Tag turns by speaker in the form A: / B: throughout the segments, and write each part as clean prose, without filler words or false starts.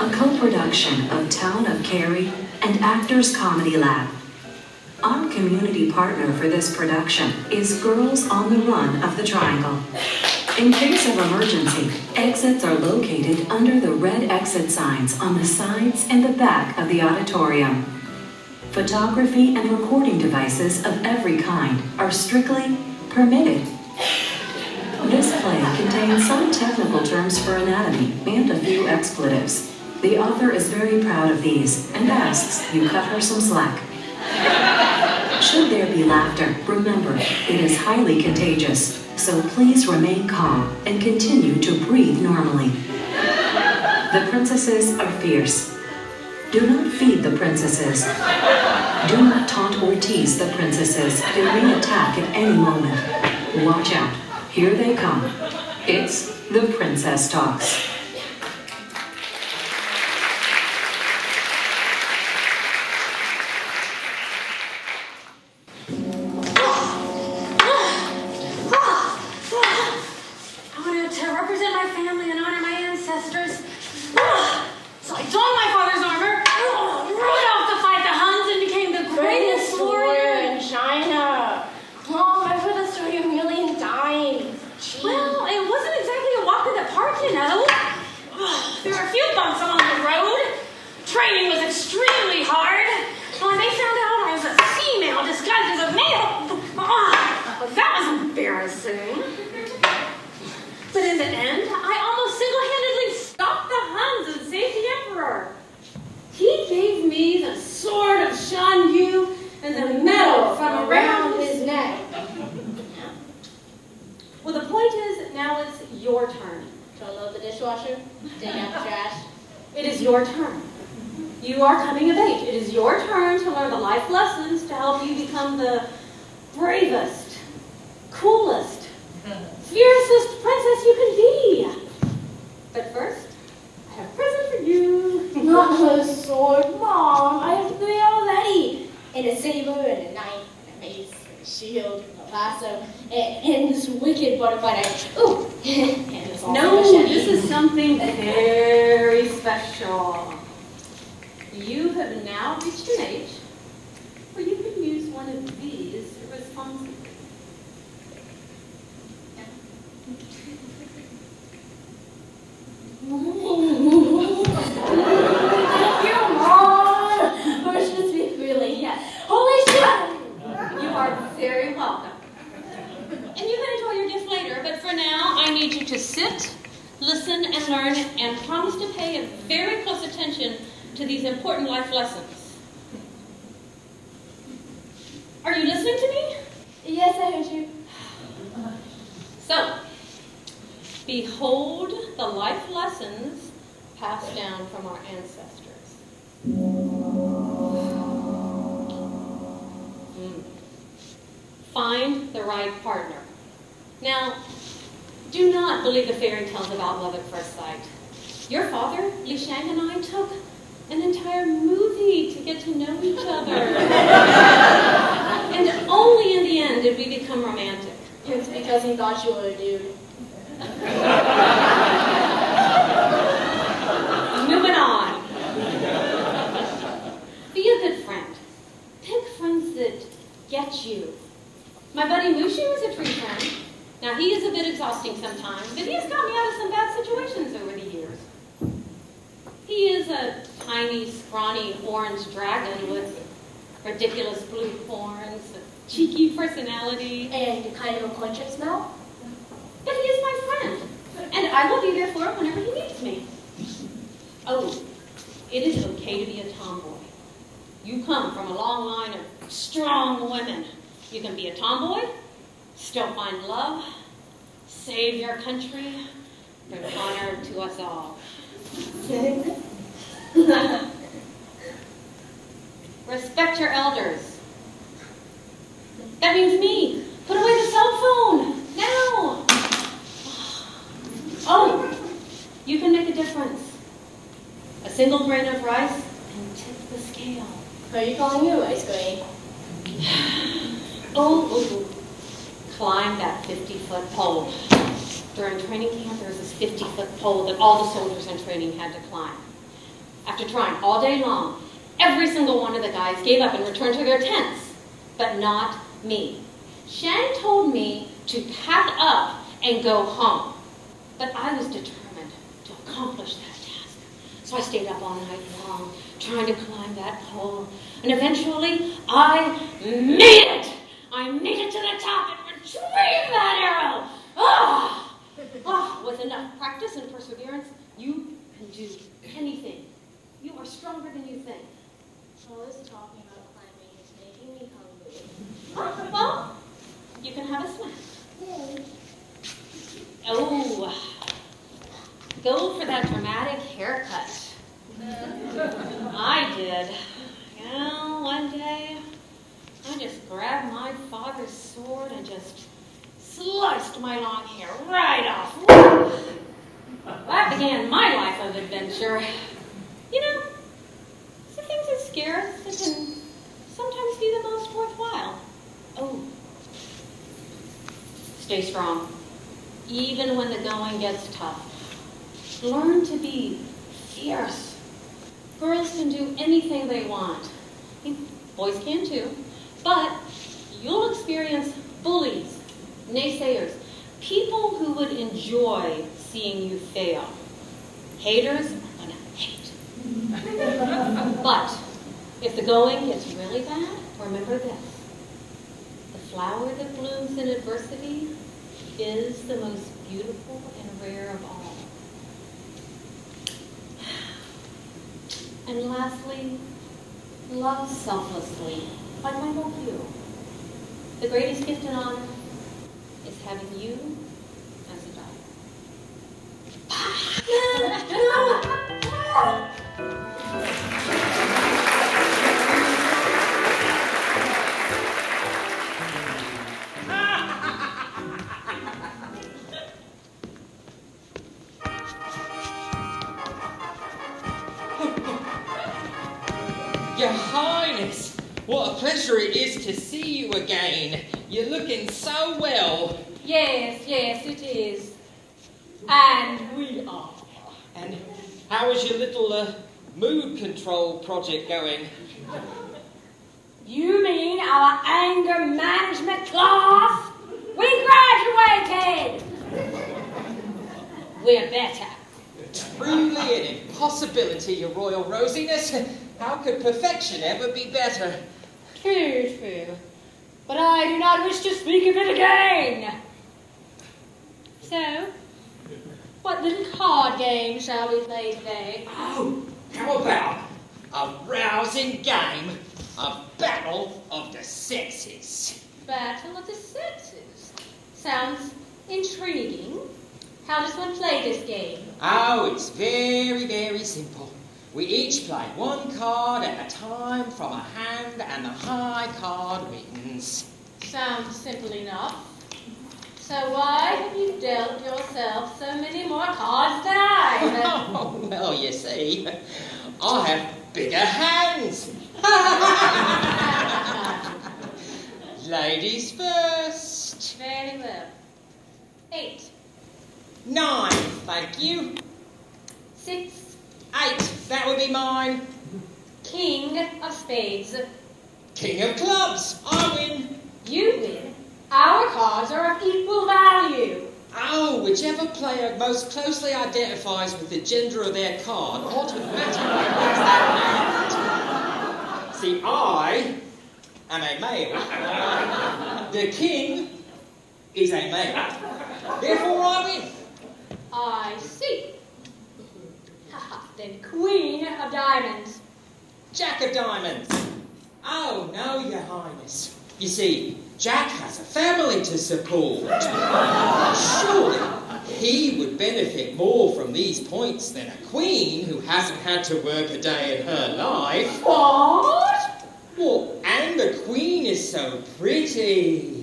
A: a co-production of Town of Cary and Actors Comedy Lab. Our community partner for this production is Girls on the Run of the Triangle. In case of emergency, exits are located under the red exit signs on the sides and the back of the auditorium. Photography and recording devices of every kind are strictly permitted. This play contains some technical terms for anatomy and a few expletives. The author is very proud of these and asks you cut her some slack. Should there be laughter, remember, it is highly contagious, so please remain calm and continue to breathe normally. The princesses are fierce. Do not feed the princesses. Do not taunt or tease the princesses. They may attack at any moment. Watch out. Here they come. It's the Princess Talks.
B: But in the end, I almost single-handedly stopped the Huns and saved the Emperor. He gave me the sword of Shan Yu and the medal from around his neck. Well, the point is, now it's your turn.
C: To unload the dishwasher, dig out the trash.
B: It is your turn. You are coming of age. It is your turn to learn the life lessons to help you become the bravest, coolest, fiercest princess you can be. But first, I have a present for you.
C: Not a sword, Mom. I have three already. And a saber, and a knife, and a mace, and a shield, and a lasso, and this wicked butterfly knife. Ooh! And this
B: No, this is something very special. You have now reached an age where you can use one of these responsibly.
C: Thank you, Mom! First to speak freely, yes. Holy shit!
B: You are very welcome. And you can enjoy your gift later, but for now, I need you to sit, listen, and learn, and promise to pay very close attention to these important life lessons. Are you listening to me?
C: Yes, I heard you.
B: So, behold the life lessons passed down from our ancestors. Find the right partner. Now, do not believe the fairy tales about love at first sight. Your father, Li Shang, and I took an entire movie to get to know each other. And only in the end did we become romantic.
C: It's because he thought you were a dude.
B: Moving on. Be a good friend. Pick friends that get you. My buddy Mushi was a true friend. Now, he is a bit exhausting sometimes, but he has got me out of some bad situations over the years. He is a tiny, scrawny orange dragon with ridiculous blue horns, a cheeky personality.
C: And kind of a conscious smell.
B: But he is my friend, and I will be there for him whenever he needs me. Oh, it is okay to be a tomboy. You come from a long line of strong women. You can be a tomboy, still find love, save your country, bring honor to us all. Respect your elders. That means me. Put away the cell phone. Now. Oh, you can make a difference. A single grain of rice can tip the scale.
C: Are you calling you a rice grain?
B: Oh, climb that 50-foot pole. During training camp, there was this 50-foot pole that all the soldiers in training had to climb. After trying all day long, every single one of the guys gave up and returned to their tents. But not me. Shang told me to pack up and go home. But I was determined to accomplish that task. So I stayed up all night long, trying to climb that pole. And eventually, I made it! I made it to the top and retrieved that arrow! With enough practice and perseverance, you can do anything. You are stronger than you think.
C: All this talking about climbing is making me hungry.
B: Well, you can have a snack.
C: Yay.
B: Oh, go for that dramatic haircut. I did. Well, one day, I just grabbed my father's sword and just sliced my long hair right off. That began my life of adventure. You know, the things that scare us that can sometimes be the most worthwhile. Oh, stay strong, even when the going gets tough. Learn to be fierce. Girls can do anything they want. I mean, boys can too. But you'll experience bullies, naysayers, people who would enjoy seeing you fail. Haters are gonna hate. But if the going gets really bad, remember this. The flower that blooms in adversity is the most beautiful and rare of all. And lastly, love selflessly, like I love you. The greatest gift and honor is having you as a daughter.
D: Your Highness, what a pleasure it is to see you again. You're looking so well.
B: Yes, it is. And we are.
D: And how is your little mood control project going?
C: You mean our anger management class? We graduated!
B: We're better.
D: Truly an impossibility, your royal rosiness. How could perfection ever be better?
C: True. But I do not wish to speak of it again. So, what little card game shall we play today?
D: Oh, how about a rousing game of Battle of the Sexes?
C: Battle of the Sexes. Sounds intriguing. How does one play this game?
D: Oh, it's very, very simple. We each play one card at a time from a hand, and the high card wins.
C: Sounds simple enough. So why have you dealt yourself so many more cards than I have?
D: Oh, well, you see, I have bigger hands. Ladies first.
C: Very well. 8,
D: 9, thank you.
C: 6,
D: 8, that would be mine.
C: King of Spades.
D: King of Clubs, I win.
C: You win. Our cards are of equal value.
D: Oh, whichever player most closely identifies with the gender of their card automatically wins that hand. See, I am a male. The king is a male. Therefore, I win.
C: I see. Then Queen of Diamonds.
D: Jack of Diamonds. Oh, no, Your Highness. You see, Jack has a family to support. Surely, he would benefit more from these points than a queen who hasn't had to work a day in her life.
C: What?
D: Well, and the queen is so pretty.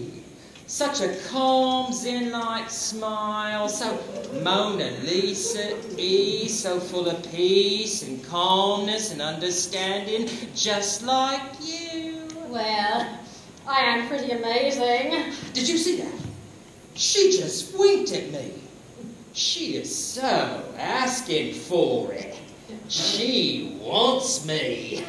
D: Such a calm, zen-like smile, so Mona Lisa-y, so full of peace and calmness and understanding, just like you.
C: Well, I am pretty amazing.
D: Did you see that? She just winked at me. She is so asking for it. She wants me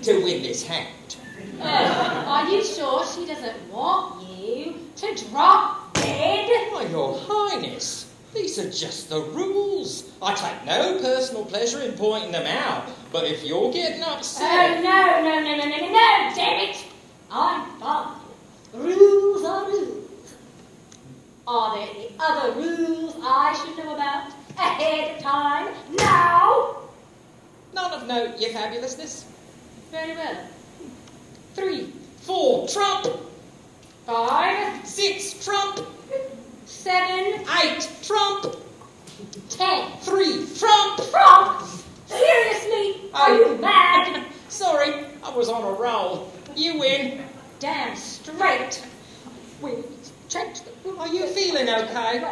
D: to win this hand.
B: Are you sure she doesn't want you to drop dead?
D: Why, Your Highness, these are just the rules. I take no personal pleasure in pointing them out, but if you're getting upset...
B: Oh, no, damn it! I'm fine. Rules are rules. Are there any other rules I should know about ahead of time? Now?
D: None of note, Your Fabulousness.
B: Very well.
D: 3, 4, trump!
B: 5,
D: 6, trump!
B: 7,
D: 8, trump!
B: 10.
D: 3, trump!
B: Trump! Seriously? Are you mad?
D: Sorry, I was on a roll. You win.
B: Damn straight. We changed the rules.
D: Are you feeling okay?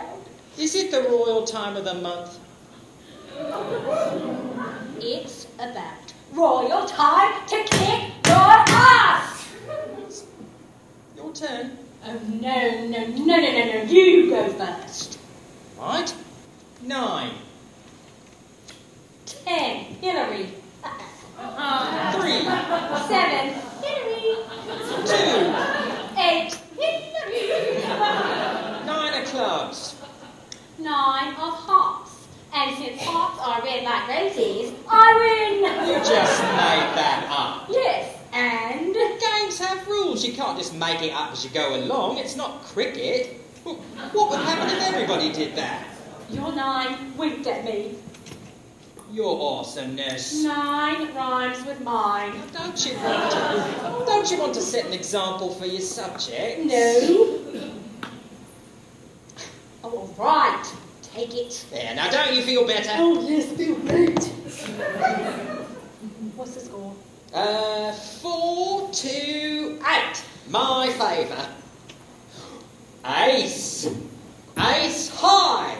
D: Is it the royal time of the month?
B: It's about royal time to kick your ass!
D: Your turn.
B: Oh, no, you go first.
D: Right. 9,
B: 10, Hillary.
D: 3,
B: 7, Hillary.
D: 2,
B: 8, Hillary.
D: 9 of clubs.
B: 9 of hearts. And since hearts are red like roses, I win!
D: You just made that up.
B: Yes, and...
D: Games have rules. You can't just make it up as you go along. It's not cricket. Well, what would happen if everybody did that?
B: Your 9 winked at me.
D: Your awesomeness.
B: 9 rhymes with mine.
D: Don't you want to set an example for your subjects?
B: No. Oh, all right. Take it.
D: There, now don't you feel better?
B: Oh, yes, feel great. What's the score?
D: 4 to 8. My favour. Ace. Ace high.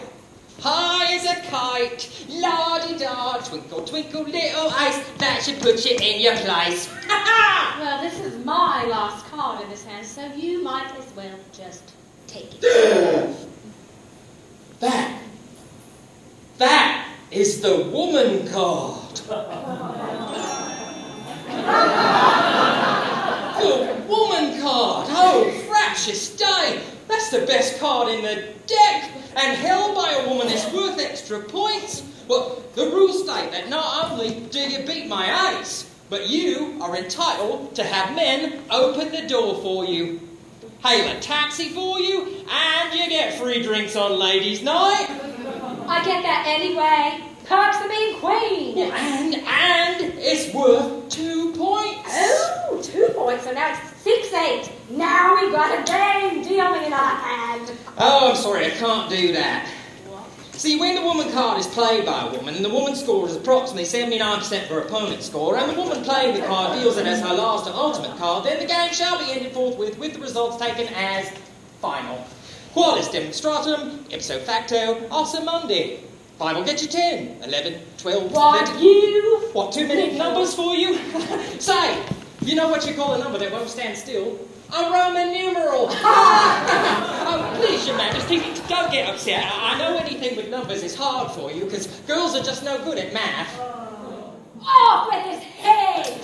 D: High as a kite. La-di-da. Twinkle, twinkle, little ace. That should put you in your place.
B: Well, this is my last card in this hand, so you might as well just take it.
D: That is the woman card. The woman card. Oh, fractious day. That's the best card in the deck. And held by a woman is worth extra points. Well, the rules state that not only do you beat my ace, but you are entitled to have men open the door for you, hail a taxi for you, and you get free drinks on ladies' night.
B: I get that anyway. Perks of being queen.
D: Well, and it's worth 2 points.
B: Oh, 2 points, so now it's 6-8. Now we've got a game dealing in our hand.
D: Oh, I'm sorry, I can't do that. See, when the woman card is played by a woman, and the woman's score is approximately 79% of her opponent's score, and the woman playing the card feels it as her last and ultimate card, then the game shall be ended forthwith with the results taken as final. Qualis demonstratum, ipso facto, ossa mundi. 5 will get you 10, 11, 12,
B: What
D: 13.
B: you?
D: What, 2-minute numbers for you? Say, you know what you call a number that won't stand still? A Roman numeral. Oh, please, Your Majesty, don't get upset. I know anything with numbers is hard for you, because girls are just no good at math.
B: Off with his head!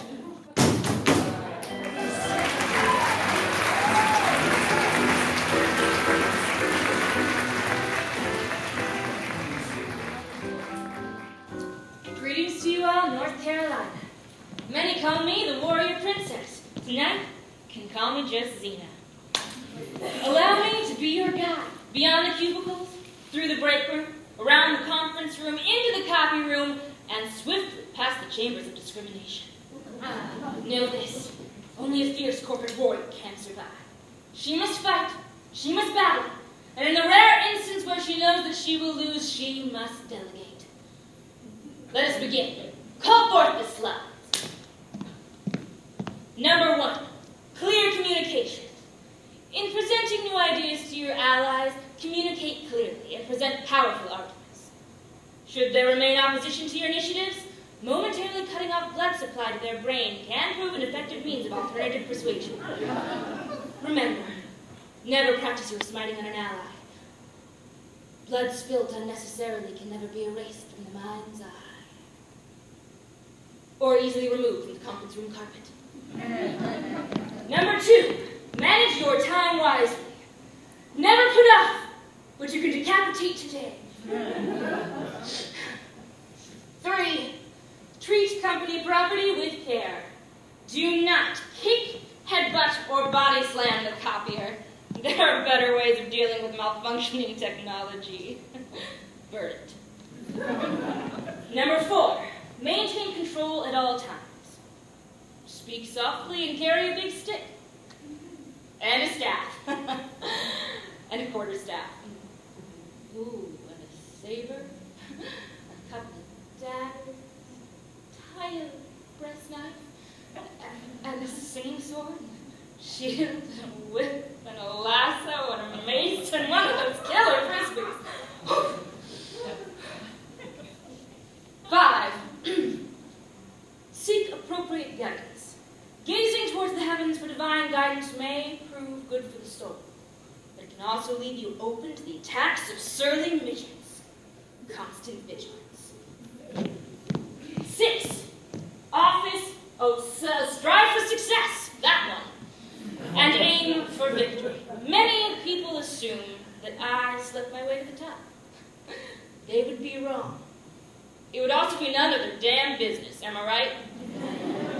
E: Greetings to you all, North Carolina. Many call me the warrior princess. Tonight, can call me just Xena. Allow me to be your guide beyond the cubicles, through the break room, around the conference room, into the copy room, and swiftly past the chambers of discrimination. Know this, only a fierce corporate warrior can survive. She must fight, she must battle, and in the rare instance where she knows that she will lose, she must delegate. Let us begin. Call forth the slides. Number 1, clear communication. In presenting new ideas to your allies, communicate clearly and present powerful arguments. Should there remain opposition to your initiatives, momentarily cutting off blood supply to their brain can prove an effective means of alternative persuasion. Remember, never practice your smiting on an ally. Blood spilt unnecessarily can never be erased from the mind's eye. or easily removed from the conference room carpet. Number 2, manage your time wisely. Never put off what you can decapitate today. 3, treat company property with care. Do not kick, headbutt, or body slam the copier. There are better ways of dealing with malfunctioning technology. Verdict. Number 4, maintain control at all times. Speak softly and carry a big stick. And a staff. And a quarterstaff. Ooh, and a saber. A couple of daggers. Tie a breast knife. And a singing sword. Shield, and a whip, and a lasso, and a mace, and one of those killer frisbees. 5, seek appropriate guidance. Gazing towards the heavens for divine guidance may prove good for the soul, but it can also leave you open to the attacks of surly midgets. Constant vigilance. 6, strive for success, that one, and aim for victory. Many people assume that I slept my way to the top. They would be wrong. It would also be none of their damn business, am I right?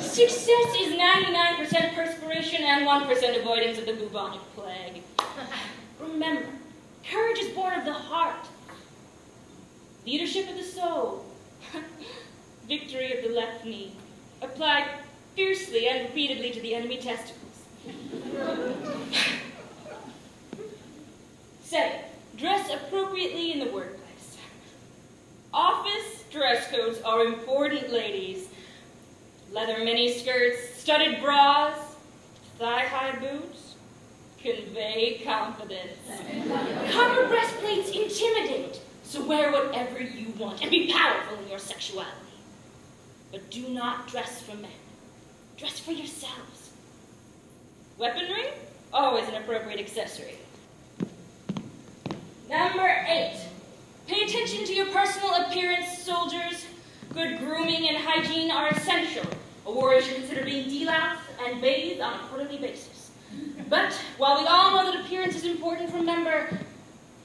E: Success is 99% perspiration and 1% avoidance of the bubonic plague. Remember, courage is born of the heart. Leadership of the soul. Victory of the left knee. Applied fiercely and repeatedly to the enemy testicles. 7, dress appropriately in the workplace. Office dress codes are important, ladies. Leather miniskirts, studded bras, thigh-high boots convey confidence. Copper breastplates intimidate, so wear whatever you want and be powerful in your sexuality. But do not dress for men. Dress for yourselves. Weaponry? Always an appropriate accessory. Number 8. Pay attention to your personal appearance, soldiers. Good grooming and hygiene are essential. A warrior should consider being deloused and bathed on a quarterly basis. But while we all know that appearance is important, remember,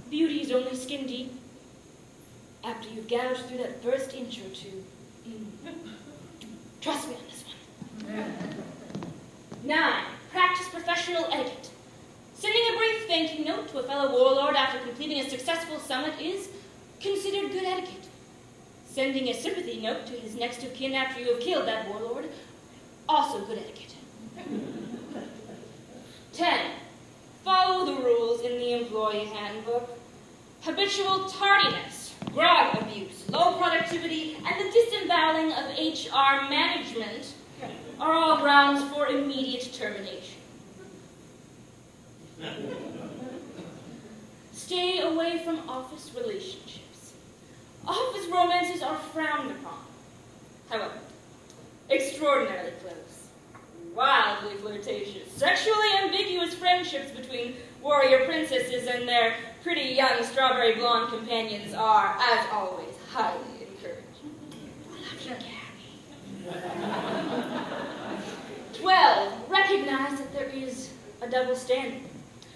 E: beauty is only skin deep. After you've gouged through that first inch or two, trust me on this one. 9, practice professional etiquette. Sending a brief thank you note to a fellow warlord after completing a successful summit is considered good etiquette. Sending a sympathy note to his next of kin after you have killed that warlord, also good etiquette. 10, follow the rules in the employee handbook. Habitual tardiness, grog abuse, low productivity, and the disemboweling of HR management are all grounds for immediate termination. Stay away from office relationships. Office romances are frowned upon. However, extraordinarily close, wildly flirtatious, sexually ambiguous friendships between warrior princesses and their pretty young strawberry blonde companions are, as always, highly encouraged. I love you, Gabby. 12, recognize that there is a double standard.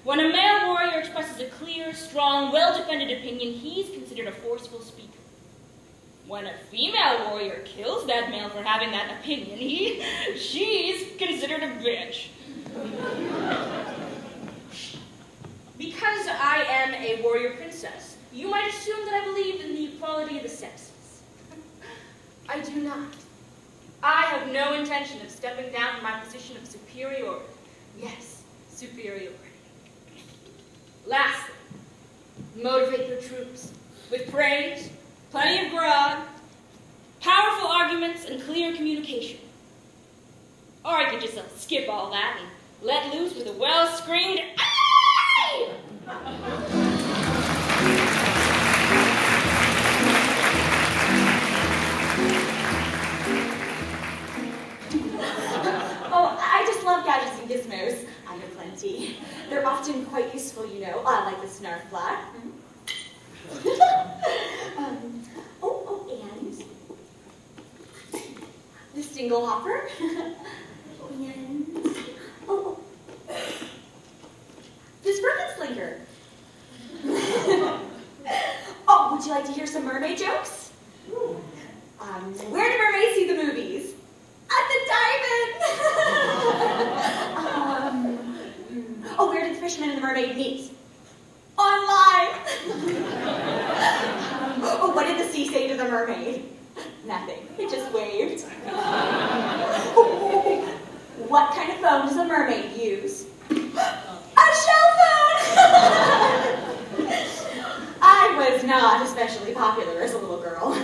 E: When a male warrior expresses a clear, strong, well-defended opinion, he's considered a forceful speaker. When a female warrior kills that male for having that opinion, she's considered a bitch. Because I am a warrior princess, you might assume that I believe in the equality of the sexes. I do not. I have no intention of stepping down from my position of superiority. Yes, superiority. Lastly, motivate your troops with praise, plenty of grog, powerful arguments, and clear communication. Or I could just skip all that and let loose with a well-screamed "Aye!"
F: Oh, I just love gadgets and gizmos. I have plenty. They're often quite useful, you know, like the snarf flag. And the single hopper, and the spermid slinger. Oh, would you like to hear some mermaid jokes? Where do mermaids see the movies? At the diamond! Oh, where did the fisherman and the mermaid meet? Online! Oh, what did the sea say to the mermaid? Nothing. It just waved. Oh, what kind of phone does a mermaid use? A shell phone! I was not especially popular as a little girl.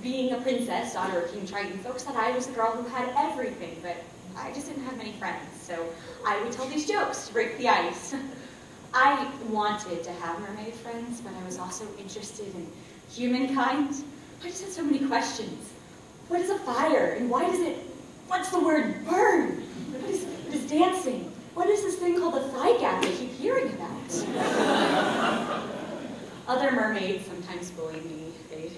F: Being a princess, daughter of King Triton, folks thought I was the girl who had everything, but I just didn't have many friends, so I would tell these jokes to break the ice. I wanted to have mermaid friends, but I was also interested in humankind. I just had so many questions. What is a fire, and what's the word burn? What is dancing? What is this thing called the thigh gap I keep hearing about? Other mermaids sometimes bully me. They'd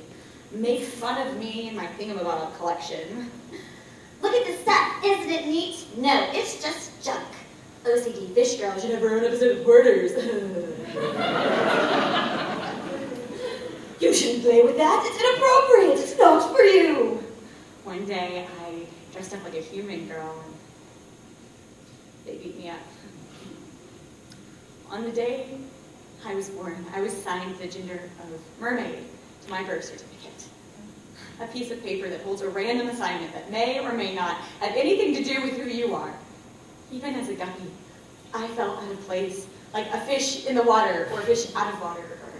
F: make fun of me and my thingamabob collection.
C: Look at this stuff. Isn't it neat? No, it's just junk.
F: OCD fish girl should have her own episode of Hoarders. You shouldn't play with that. It's inappropriate. It's not for you. One day, I dressed up like a human girl, and they beat me up. On the day I was born, I was assigned the gender of mermaid to my birth certificate. A piece of paper that holds a random assignment that may or may not have anything to do with who you are. Even as a guppy, I felt out of place, like a fish in the water, or a fish out of water, or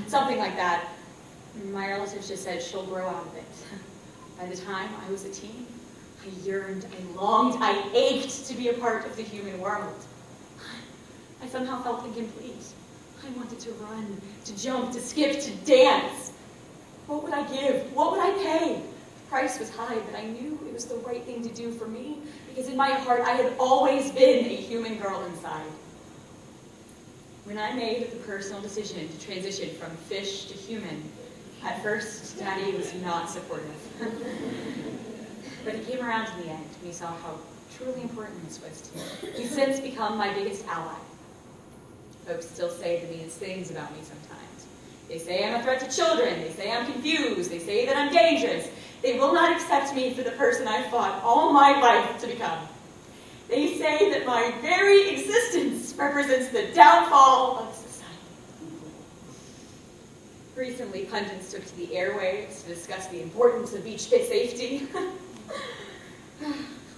F: something like that. My relatives just said, she'll grow out of it. By the time I was a teen, I yearned, I longed, I ached to be a part of the human world. I somehow felt incomplete. I wanted to run, to jump, to skip, to dance. What would I give? What would I pay? The price was high, but I knew it was the right thing to do for me, because in my heart, I had always been a human girl inside. When I made the personal decision to transition from fish to human, at first, Daddy was not supportive. But he came around in the end, and he saw how truly important this was to me. He's since become my biggest ally. Folks still say the meanest things about me sometimes. They say I'm a threat to children. They say I'm confused. They say that I'm dangerous. They will not accept me for the person I've fought all my life to become. They say that my very existence represents the downfall of society. Recently, pundits took to the airwaves to discuss the importance of beach safety.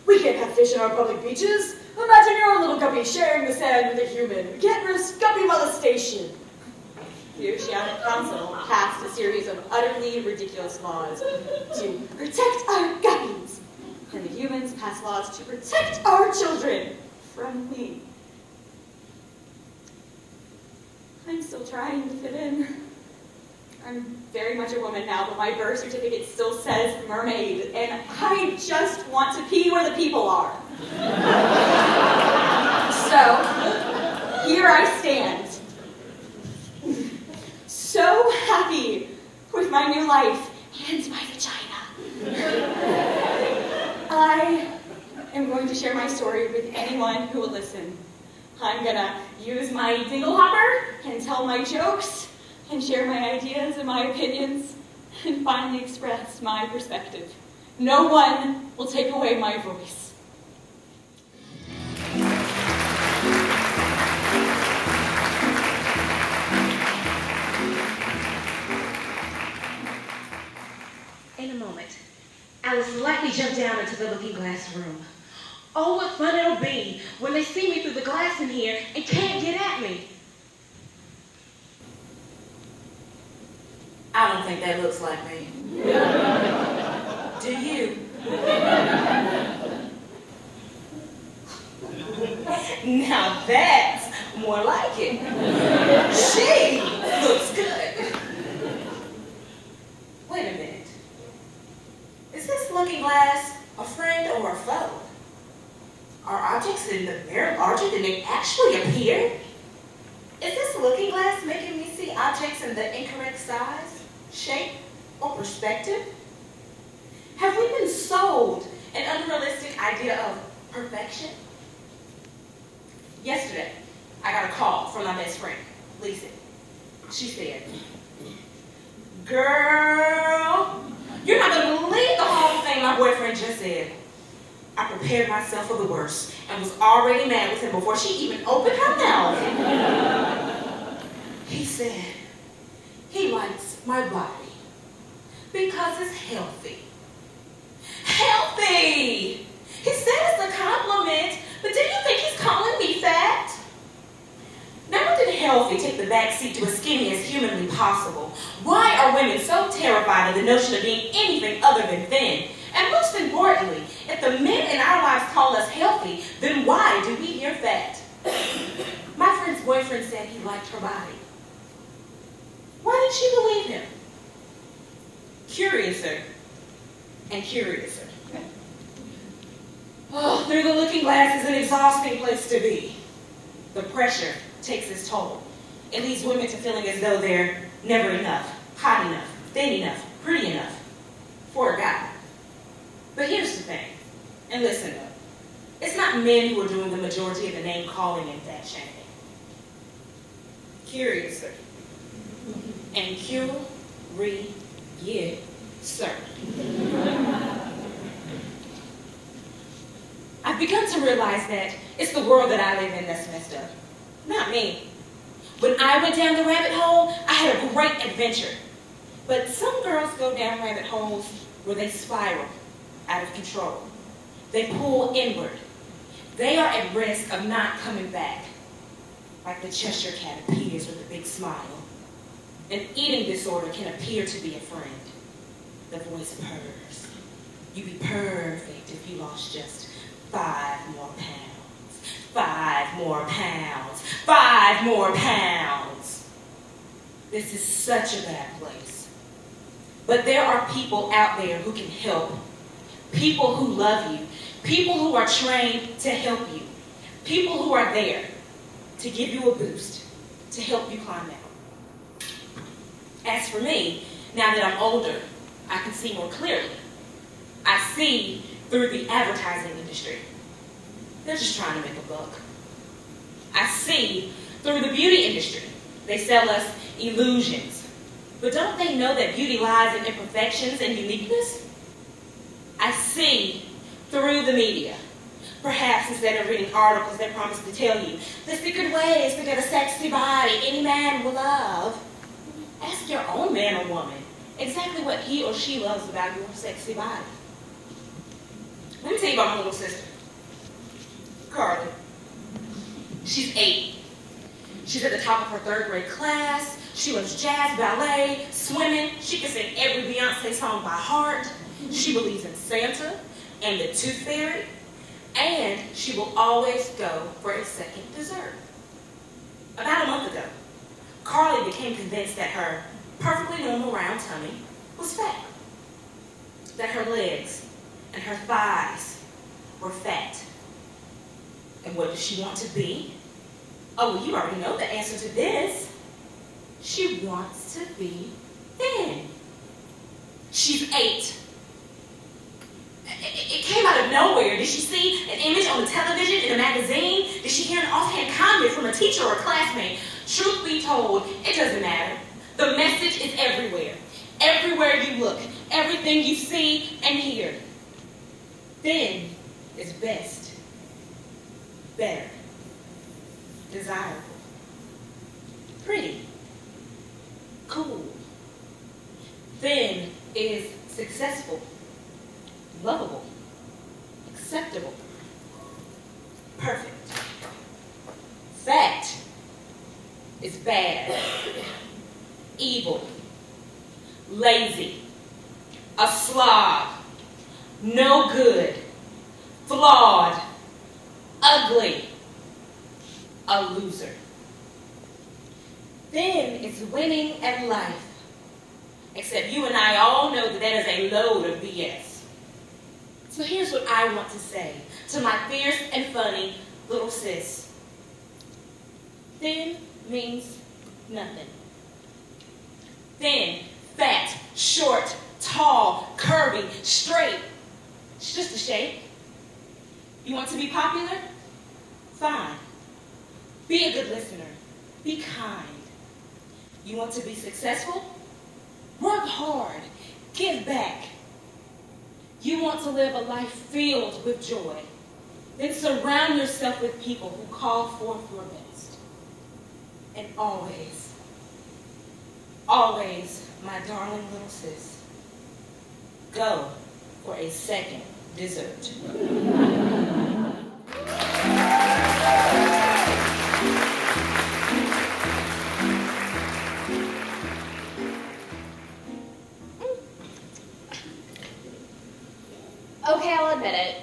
F: We can't have fish in our public beaches. Imagine your own little guppy sharing the sand with a human. We can't risk guppy molestation. The Oceanic Council passed a series of utterly ridiculous laws to protect our guppies. And the humans passed laws to protect our children from me. I'm still trying to fit in. I'm very much a woman now, but my birth certificate still says mermaid, and I just want to pee where the people are. So, here I stand. So happy with my new life and my vagina. I am going to share my story with anyone who will listen. I'm gonna use my dingle hopper and tell my jokes and share my ideas and my opinions and finally express my perspective. No one will take away my voice.
G: In a moment, Alice will likely jump down into the looking glass room. Oh, what fun it'll be when they see me through the glass in here and can't get at me.
H: I don't think that looks like me. Do you? Now that's more like it. She looks good. Wait a minute. Is this looking glass a friend or a foe? Are objects in the mirror larger than they actually appear? Is this looking glass making me see objects in the incorrect size, shape, or perspective? Have we been sold an unrealistic idea of perfection? Yesterday, I got a call from my best friend, Lisa. She said, "Girl, you're not going to believe the whole thing my boyfriend just said. I prepared myself for the worst and was already mad with him before she even opened her mouth. He said he likes my body because it's healthy." Healthy! He said it's a compliment, but do you think he's calling me fat? Now, when did healthy take the back seat to as skinny as humanly possible? Why are women so terrified of the notion of being anything other than thin? And most importantly, if the men in our lives call us healthy, then why do we hear fat? My friend's boyfriend said he liked her body. Why did she believe him? Curiouser and curiouser. Oh, through the looking glass is an exhausting place to be. The pressure takes its toll. It leaves women to feeling as though they're never enough, hot enough, thin enough, pretty enough for a guy. But here's the thing, and listen up. It's not men who are doing the majority of the name calling and fat shaming. Curiouser and curiouser. I've begun to realize that it's the world that I live in that's messed up, not me. When I went down the rabbit hole, I had a great adventure. But some girls go down rabbit holes where they spiral out of control. They pull inward. They are at risk of not coming back. Like the Cheshire cat appears with a big smile. An eating disorder can appear to be a friend. The voice purrs. You'd be perfect if you lost just 5 more pounds. 5 more pounds. 5 more pounds. This is such a bad place. But there are people out there who can help. People who love you. People who are trained to help you. People who are there to give you a boost, to help you climb out. As for me, now that I'm older, I can see more clearly. I see through the advertising industry. They're just trying to make a buck. I see through the beauty industry. They sell us illusions. But don't they know that beauty lies in imperfections and uniqueness? I see through the media. Perhaps instead of reading articles that promise to tell you the secret ways to get a sexy body any man will love, ask your own man or woman exactly what he or she loves about your sexy body. Let me tell you about my little sister, Carly. She's 8. She's at the top of her 3rd grade class. She loves jazz, ballet, swimming. She can sing every Beyonce song by heart. She believes in Santa and the Tooth Fairy. And she will always go for a second dessert. About a month ago, Carly became convinced that her perfectly normal round tummy was fat. That her legs and her thighs were fat. And what does she want to be? Oh, well, you already know the answer to this. She wants to be thin. She's 8. It came out of nowhere. Did she see an image on the television, in a magazine? Did she hear an offhand comment from a teacher or a classmate? Truth be told, it doesn't matter. The message is everywhere. Everywhere you look, everything you see and hear. Thin is best, better, desirable, pretty, cool. Thin is successful, lovable, acceptable, perfect. Fat is bad, evil, lazy, a slob, no good, flawed, ugly, a loser. Thin is winning at life. Except you and I all know that is a load of BS. So here's what I want to say to my fierce and funny little sis. Thin means nothing. Thin, fat, short, tall, curvy, straight. It's just a shape. You want to be popular? Fine. Be a good listener. Be kind. You want to be successful? Work hard. Give back. You want to live a life filled with joy? Then surround yourself with people who call forth your best. And always, always, my darling little sis, go for a second dessert.
C: Okay, I'll admit it.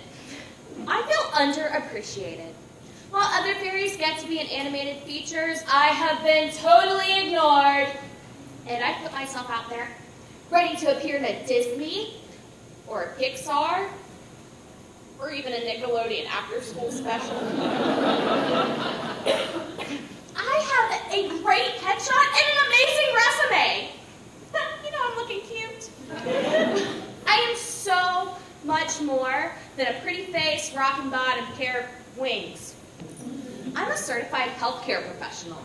C: I feel underappreciated. While other fairies get to be in animated features, I have been totally ignored. And I put myself out there, ready to appear in a Disney, or a Pixar, or even a Nickelodeon after-school special. I have a great headshot and an amazing resume. You know, I'm looking cute. I am so much more than a pretty face, rocking bod, and pair of wings. I'm a certified healthcare professional.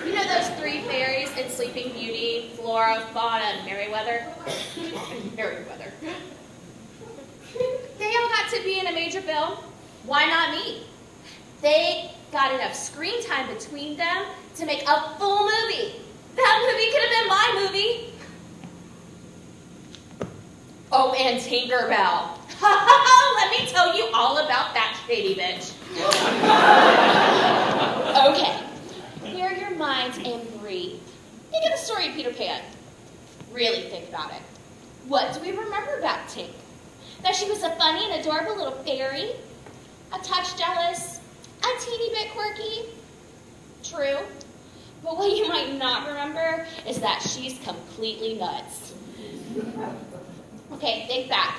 C: You know those three fairies in Sleeping Beauty, Flora, Fauna, and Merryweather? Merryweather. They all got to be in a major film. Why not me? They got enough screen time between them to make a full movie. That movie could have been my movie. Oh, and Tinkerbell. Let me tell you all about that shady bitch. Okay, clear your minds and breathe. Think of the story of Peter Pan. Really think about it. What do we remember about Tink? That she was a funny and adorable little fairy? A touch jealous? A teeny bit quirky? True. But what you might not remember is that she's completely nuts. Okay, think back.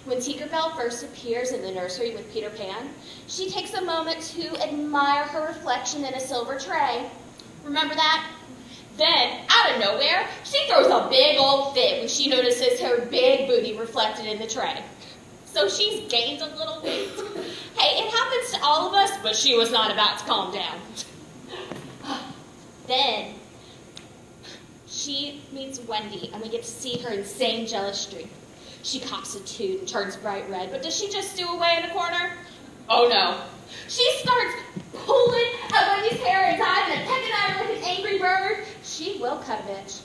C: When Tinkerbell first appears in the nursery with Peter Pan, she takes a moment to admire her reflection in a silver tray. Remember that? Then, out of nowhere, she throws a big old fit when she notices her big booty reflected in the tray. So she's gained a little weight. Hey, it happens to all of us, but she was not about to calm down. Then, she meets Wendy, and we get to see her insane jealous streak. She cocks a tooth and turns bright red, but does she just stew away in the corner? Oh no. She starts pulling at Wendy's hair and diving and pecking at her like an angry bird. She will cut a bitch.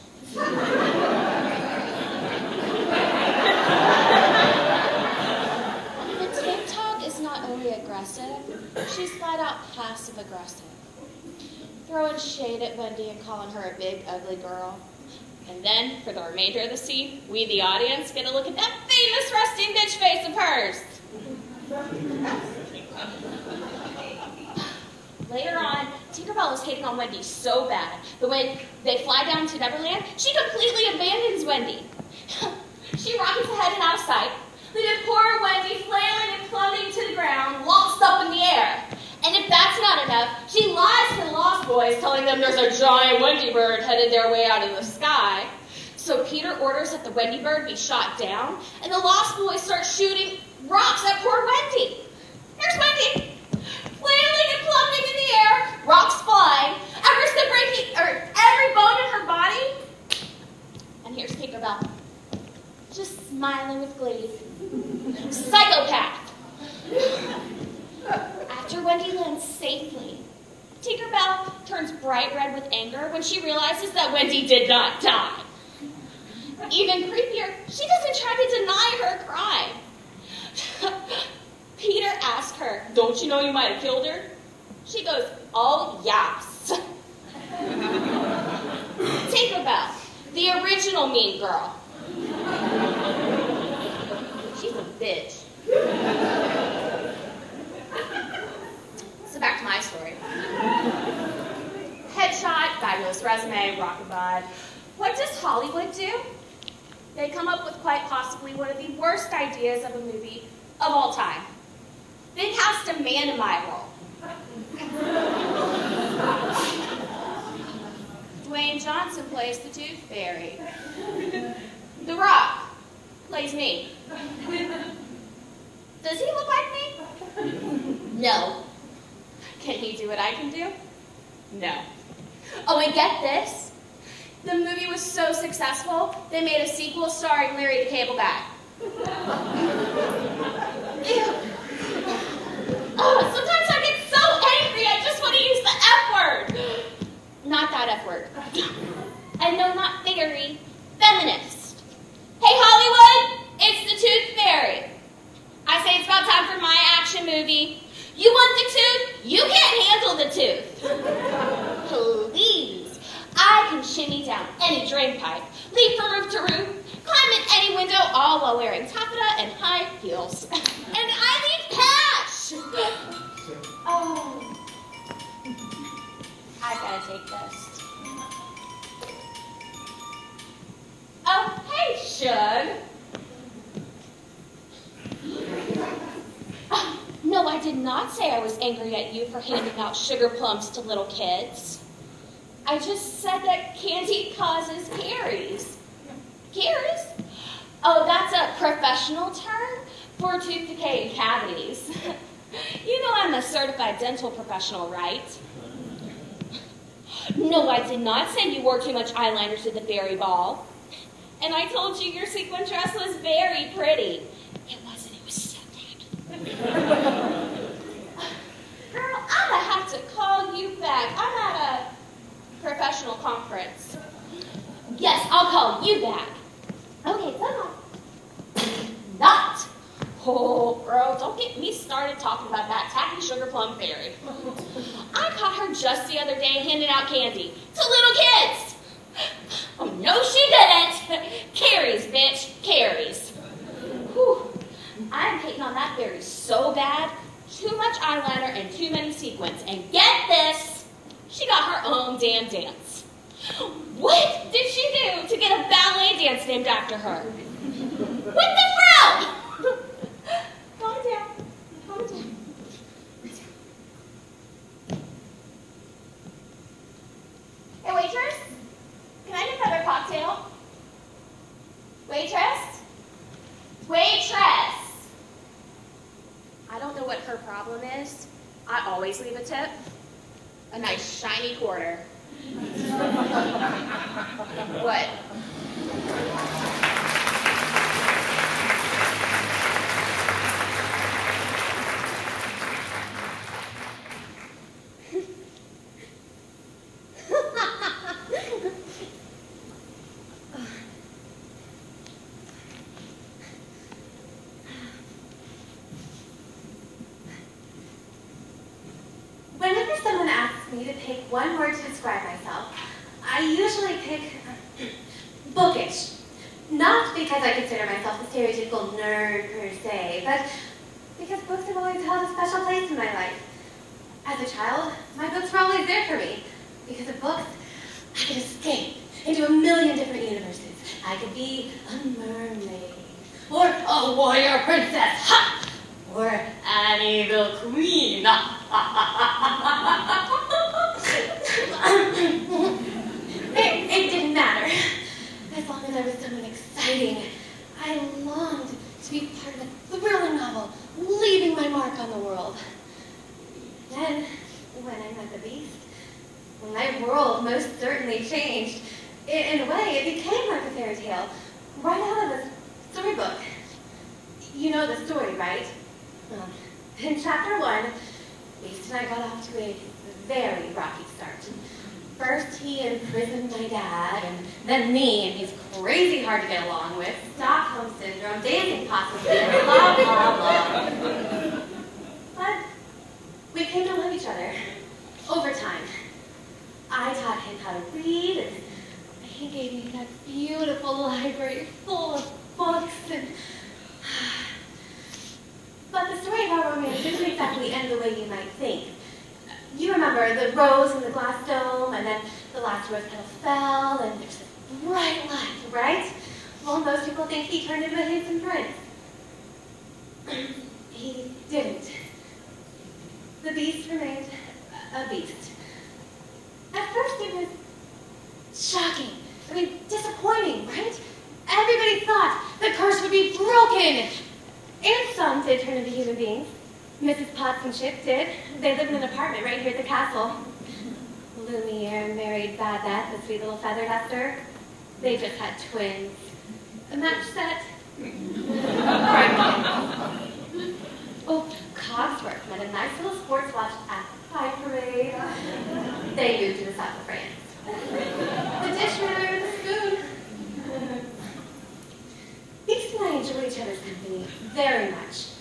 C: The TikTok is not only aggressive, she's flat out passive aggressive. Throwing shade at Wendy and calling her a big, ugly girl. And then, for the remainder of the scene, we, the audience, get a look at that famous resting bitch face of hers. Later on, Tinkerbell is hating on Wendy so bad that when they fly down to Neverland, she completely abandons Wendy. She rockets ahead and out of sight, leaving poor Wendy flailing and plummeting to the ground, lost up in the air. And if that's not enough, she lies to the Lost Boys, telling them there's a giant Wendy bird headed their way out of the sky. So Peter orders that the Wendy bird be shot down, and the Lost Boys start shooting rocks at poor Wendy. Here's Wendy, flailing and plummeting in the air, rocks flying, at risk of breaking every bone in her body. And here's Tinkerbell, just smiling with glee. Psychopath. After Wendy lands safely, Tinkerbell turns bright red with anger when she realizes that Wendy did not die. Even creepier, she doesn't try to deny her crime. Peter asks her, "Don't you know you might have killed her?" She goes, "Oh, yes." Tinkerbell, the original mean girl. She's a bitch. So back to my story. Headshot, fabulous resume, rocket bod. What does Hollywood do? They come up with quite possibly one of the worst ideas of a movie of all time. They cast a man in my role. Dwayne Johnson plays the Tooth Fairy. The Rock plays me. Does he look like me? No. Can he do what I can do? No. Oh, and get this. The movie was so successful, they made a sequel starring Larry the Cable Guy. Ew. Oh, sometimes I get so angry, I just want to use the F word. Not that F word. And no, not fairy. Feminist. Hey, Hollywood, it's the Tooth Fairy. I say it's about time for my action movie. You want the tooth? You can't handle the tooth. Please. I can shimmy down any drain pipe, leap from roof to roof, climb in any window, all while wearing taffeta and high heels. And I need cash! Oh. I gotta take this. Oh, hey, Shug. No, I did not say I was angry at you for handing out sugar plums to little kids. I just said that candy causes caries. Caries? Oh, that's a professional term for tooth decay and cavities. You know I'm a certified dental professional, right? No, I did not say you wore too much eyeliner to the fairy ball. And I told you your sequin dress was very pretty. It wasn't, it was so tacky. Girl, I'm gonna have to call you back. I'm at a professional conference. Yes, I'll call you back. Okay, come on. Not. Oh, bro, don't get me started talking about that tacky sugar plum fairy. I caught her just the other day handing out candy to little kids. Oh, no, she didn't. Caries, bitch, caries. Whew. I'm hating on that fairy so bad. Too much eyeliner and too many sequins. And get this, she got her own damn dance. What did she do to get a ballet dance named after her? What the frown? Calm down. Calm down. Hey, waitress. Can I get another cocktail? Waitress? Waitress! I don't know what her problem is. I always leave a tip. A nice shiny quarter. What?
I: Whenever someone asks me to pick one word to describe myself, I usually pick bookish. Not because I consider myself a stereotypical nerd per se, but because books have always held a special place in my life. As a child, my books were always there for me. Because of books, I could escape into a million different universes. I could be a mermaid, or a warrior princess, ha! Or Annie the Queen. It didn't matter. As long as I was someone exciting, I longed to be part of a thrilling novel, leaving my mark on the world. Then, when I met the Beast, my world most certainly changed. In a way, it became like a fairy tale, right out of a storybook. You know the story, right? In chapter 1, Beast and I got off to a very rocky start. First, he imprisoned my dad, and then me, and he's crazy hard to get along with, Stockholm Syndrome, dancing possibly, blah, blah, blah. But we came to love each other over time. I taught him how to read, and he gave me that beautiful library full of books, and... But the story of our romance didn't exactly end the way you might think. You remember the rose in the glass dome, and then the last rose petal fell, and there's this bright light, right? Well, most people think he turned into a handsome prince. He didn't. The Beast remained a beast. At first it was some did turn into human beings. Mrs. Potts and Chip did. They lived in an apartment right here at the castle. Lumiere married Babette, the sweet little feather duster. They just had twins. A match set. Oh, Cogsworth met a nice little sports watch at the Pride Parade. They moved to the south of France. The dishwasher and the spoon. Beast and I enjoy each other's company very much.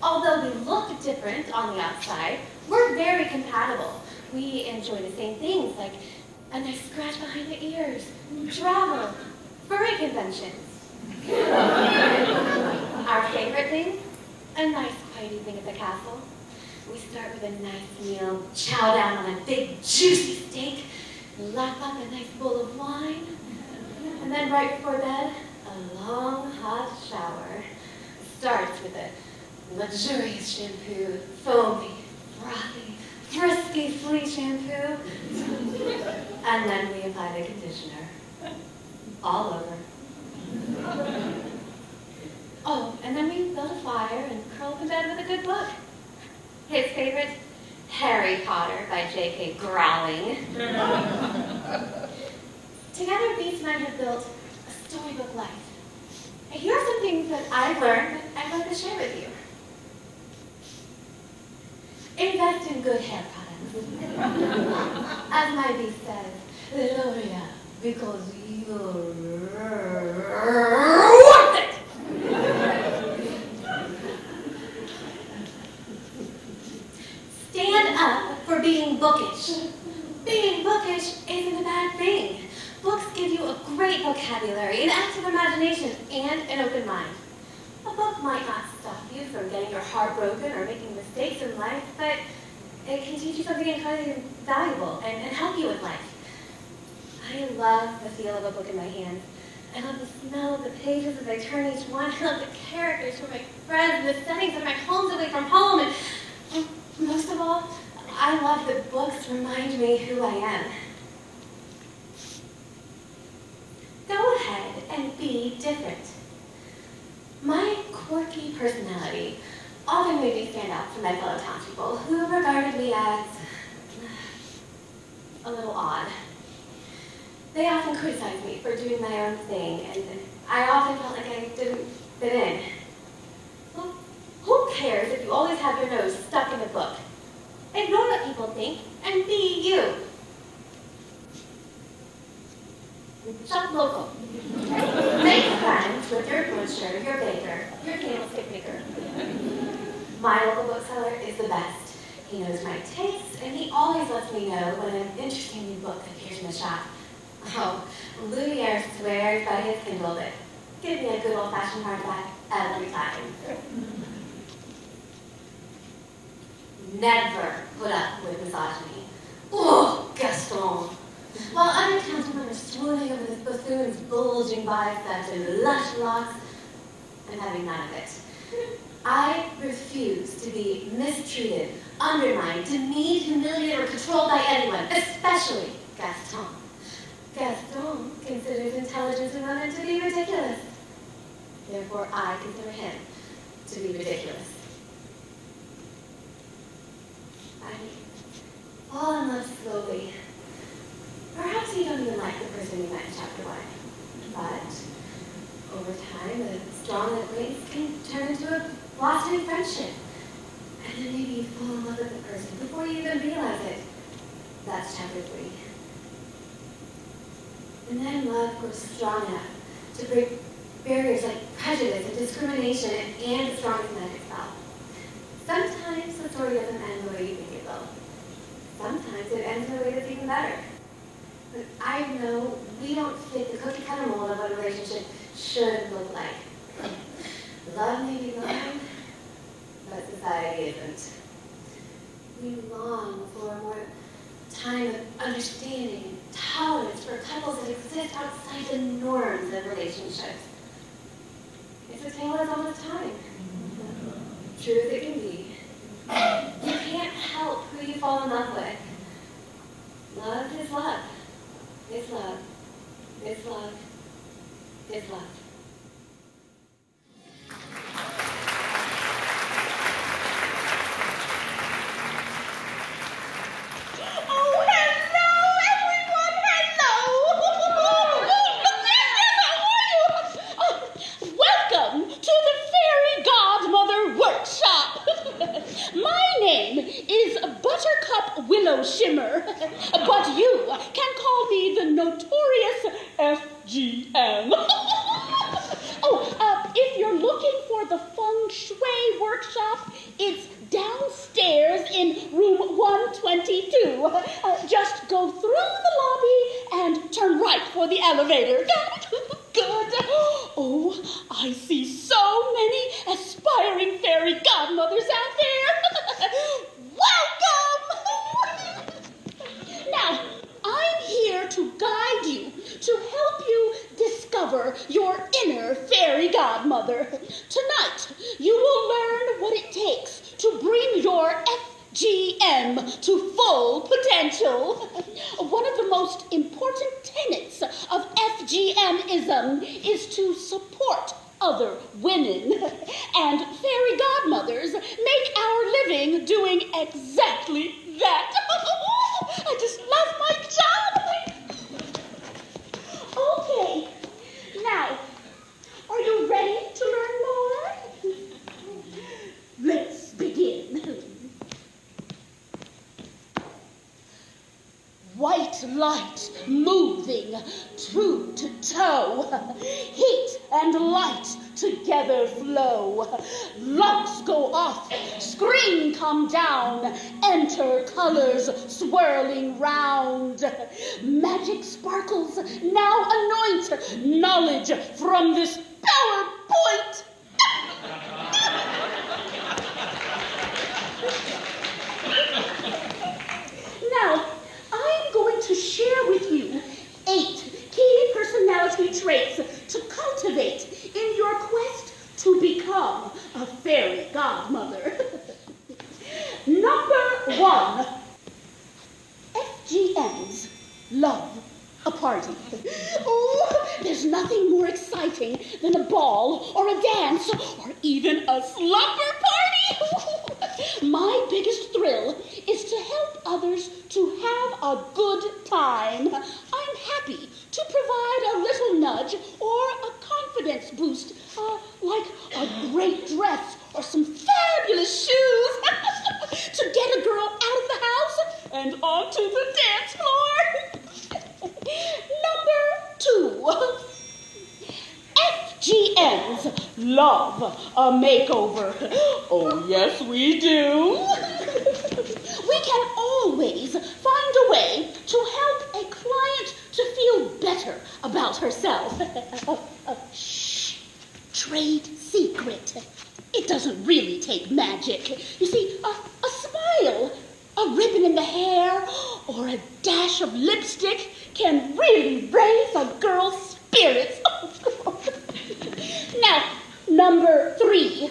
I: Although we look different on the outside, we're very compatible. We enjoy the same things, like a nice scratch behind the ears, travel, furry conventions. Our favorite thing? A nice quiet evening at the castle. We start with a nice meal, chow down on a big juicy steak, lap up a nice bowl of wine, and then right before bed, a long hot shower. Starts with a luxurious shampoo, foamy, frothy, frisky flea shampoo, and then we apply the conditioner. All over. Oh, and then we build a fire and curl up in bed with a good book. His favorite, Harry Potter by J.K. Rowling. Together, Beast and I have built a storybook life. And here are some things that I've learned that I'd like to share with you. Invest in good hair products. As my Beast says, L'Oreal, because you're worth it! Stand up for being bookish. Being bookish isn't a bad thing. Books give you a great vocabulary, an active imagination, and an open mind. A book might not stop you from getting your heart broken or making mistakes in life, but it can teach you something incredibly valuable and help you with life. I love the feel of a book in my hands. I love the smell of the pages as I turn each one. I love the characters from my friends and the settings of my homes away from home. And most of all, I love that books remind me who I am. Go ahead and be different. My quirky personality often made me stand out from my fellow townspeople who regarded me as a little odd. They often criticized me for doing my own thing, and I often felt like I didn't fit in. Well, who cares if you always have your nose stuck in a book? Ignore what people think and be you. Shop local. Make friends with your butcher, your baker, your candlestick maker. My local bookseller is the best. He knows my tastes, and he always lets me know when an interesting new book appears in the shop. Oh, Lumiere swears by his Kindle that give me a good old-fashioned hardback every time. Never put up with misogyny. Oh, Gaston! While other townsmen are swooning over this buffoon's bulging biceps and lush locks, I'm having none of it. I refuse to be mistreated, undermined, demeaned, humiliated, or controlled by anyone, especially Gaston. Gaston considers intelligence in women to be ridiculous. Therefore, I consider him to be ridiculous. I fall in love slowly. Perhaps you don't even like the person you met in chapter 1. But over time, a strong acquaintance can turn into a blossoming friendship. And then maybe you fall in love with the person before you even realize it. That's chapter 3. And then love grows strong enough to break barriers like prejudice and discrimination and the strongest magic spell. Sometimes the story doesn't end the way you think it will. Sometimes it ends in a way that's even better. But I know we don't fit the cookie-cutter mold of what a relationship should look like. Love may be blind, but society isn't. We long for more time of understanding and tolerance for couples that exist outside the norms of relationships. It's a tale as old as time. True as it can be. You can't help who you fall in love with. Love is love. It's love. It's love. It's love.
J: rainbow shimmer. But you can call me the notorious FGM. If you're looking for the feng shui workshop, it's downstairs in room 122. Just go through the lobby and turn right for the elevator. Good. Oh, I see so many aspiring fairy godmothers out there. Welcome! Now, I'm here to guide you, to help you discover your inner fairy godmother. Tonight, you will learn what it takes to bring your FGM to full potential. One of the most important tenets of FGMism is to support other women. And fairy godmothers make our living doing exactly that. I just love my job. Okay, now, are you ready to learn more? Let's begin. White light moving toe to toe. Heat and light together flow. Lights go off, screen come down. Enter colors swirling round. Magic sparkles now anoint knowledge from this PowerPoint. Now, I'm going to share with you 8 key personality traits to cultivate in your quest to become a fairy godmother. Number 1, FGMs love a party. Oh, there's nothing more exciting than a ball or a dance or even a slumber party. My biggest thrill is to help others to have a good time. I'm happy to provide a little nudge or a confidence boost, like a great dress or some fabulous shoes to get a girl out of the house and onto the dance floor. Number 2. FGMs love a makeover. Oh, yes, we do. We can always find a way to help a client to feel better about herself. Shh, trade secret. It doesn't really take magic. You see, a smile, a ribbon in the hair, or a dash of lipstick can really raise a girl's spirits. Now, number 3.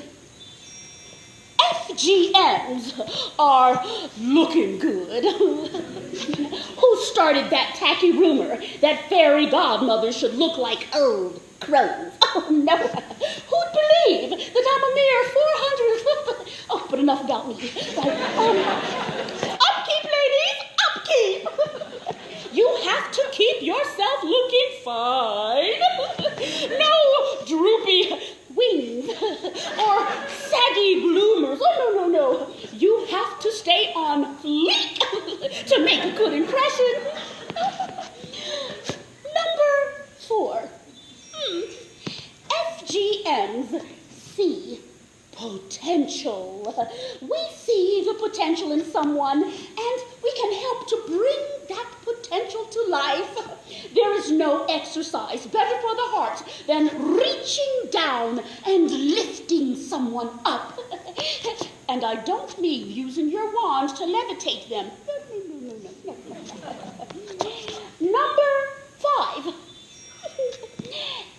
J: FGMs are looking good. Who started that tacky rumor that fairy godmothers should look like old crows? Oh, no. Who'd believe that I'm a mere 400... Oh, but enough about me. Upkeep, ladies, upkeep. You have to keep yourself looking fine. No droopy wings or saggy bloomers. Oh, no. You have to stay on fleek to make a good impression. Number 4. FGMs see potential. We see the potential in someone, and we can help to bring that potential to life. There is no exercise better for the heart than reaching down and lifting someone up. And I don't mean using your wand to levitate them. No. Number 5.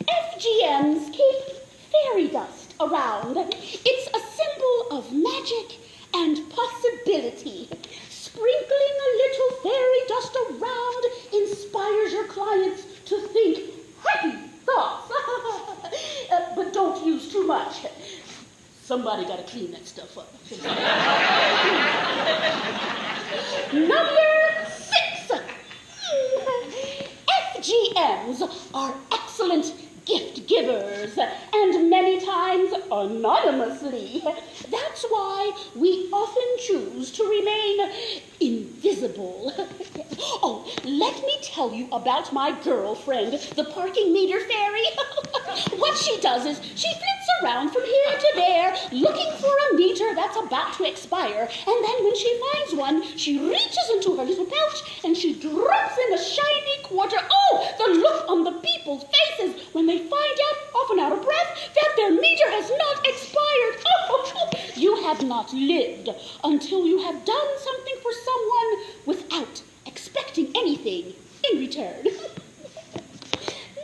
J: FGMs keep fairy dust around. It's a symbol of magic and possibility. Sprinkling a little fairy dust around inspires your clients to think happy thoughts. But don't use too much. Somebody got to clean that stuff up. Number 6. FGMs are excellent gift givers, and many times anonymously. That's why we often choose to remain invisible invisible. Oh, let me tell you about my girlfriend, the parking meter fairy. What she does is she flits around from here to there looking for a meter that's about to expire. And then when she finds one, she reaches into her little pouch and she drops in a shiny quarter. Oh, the look on the people's faces when they find out, often out of breath, that their meter has not expired. Oh, you have not lived until you have done something for someone without expecting anything in return.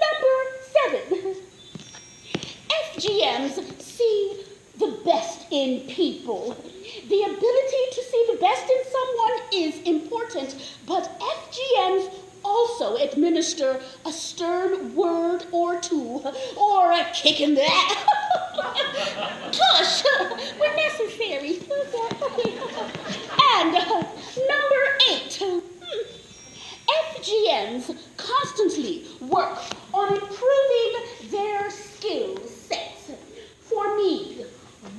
J: Number 7. FGMs see the best in people. The ability to see the best in someone is important, but FGMs also administer a stern word or two, or a kick in the ass. Tush, when necessary. And number 8. FGMs constantly work on improving their skill sets. For me,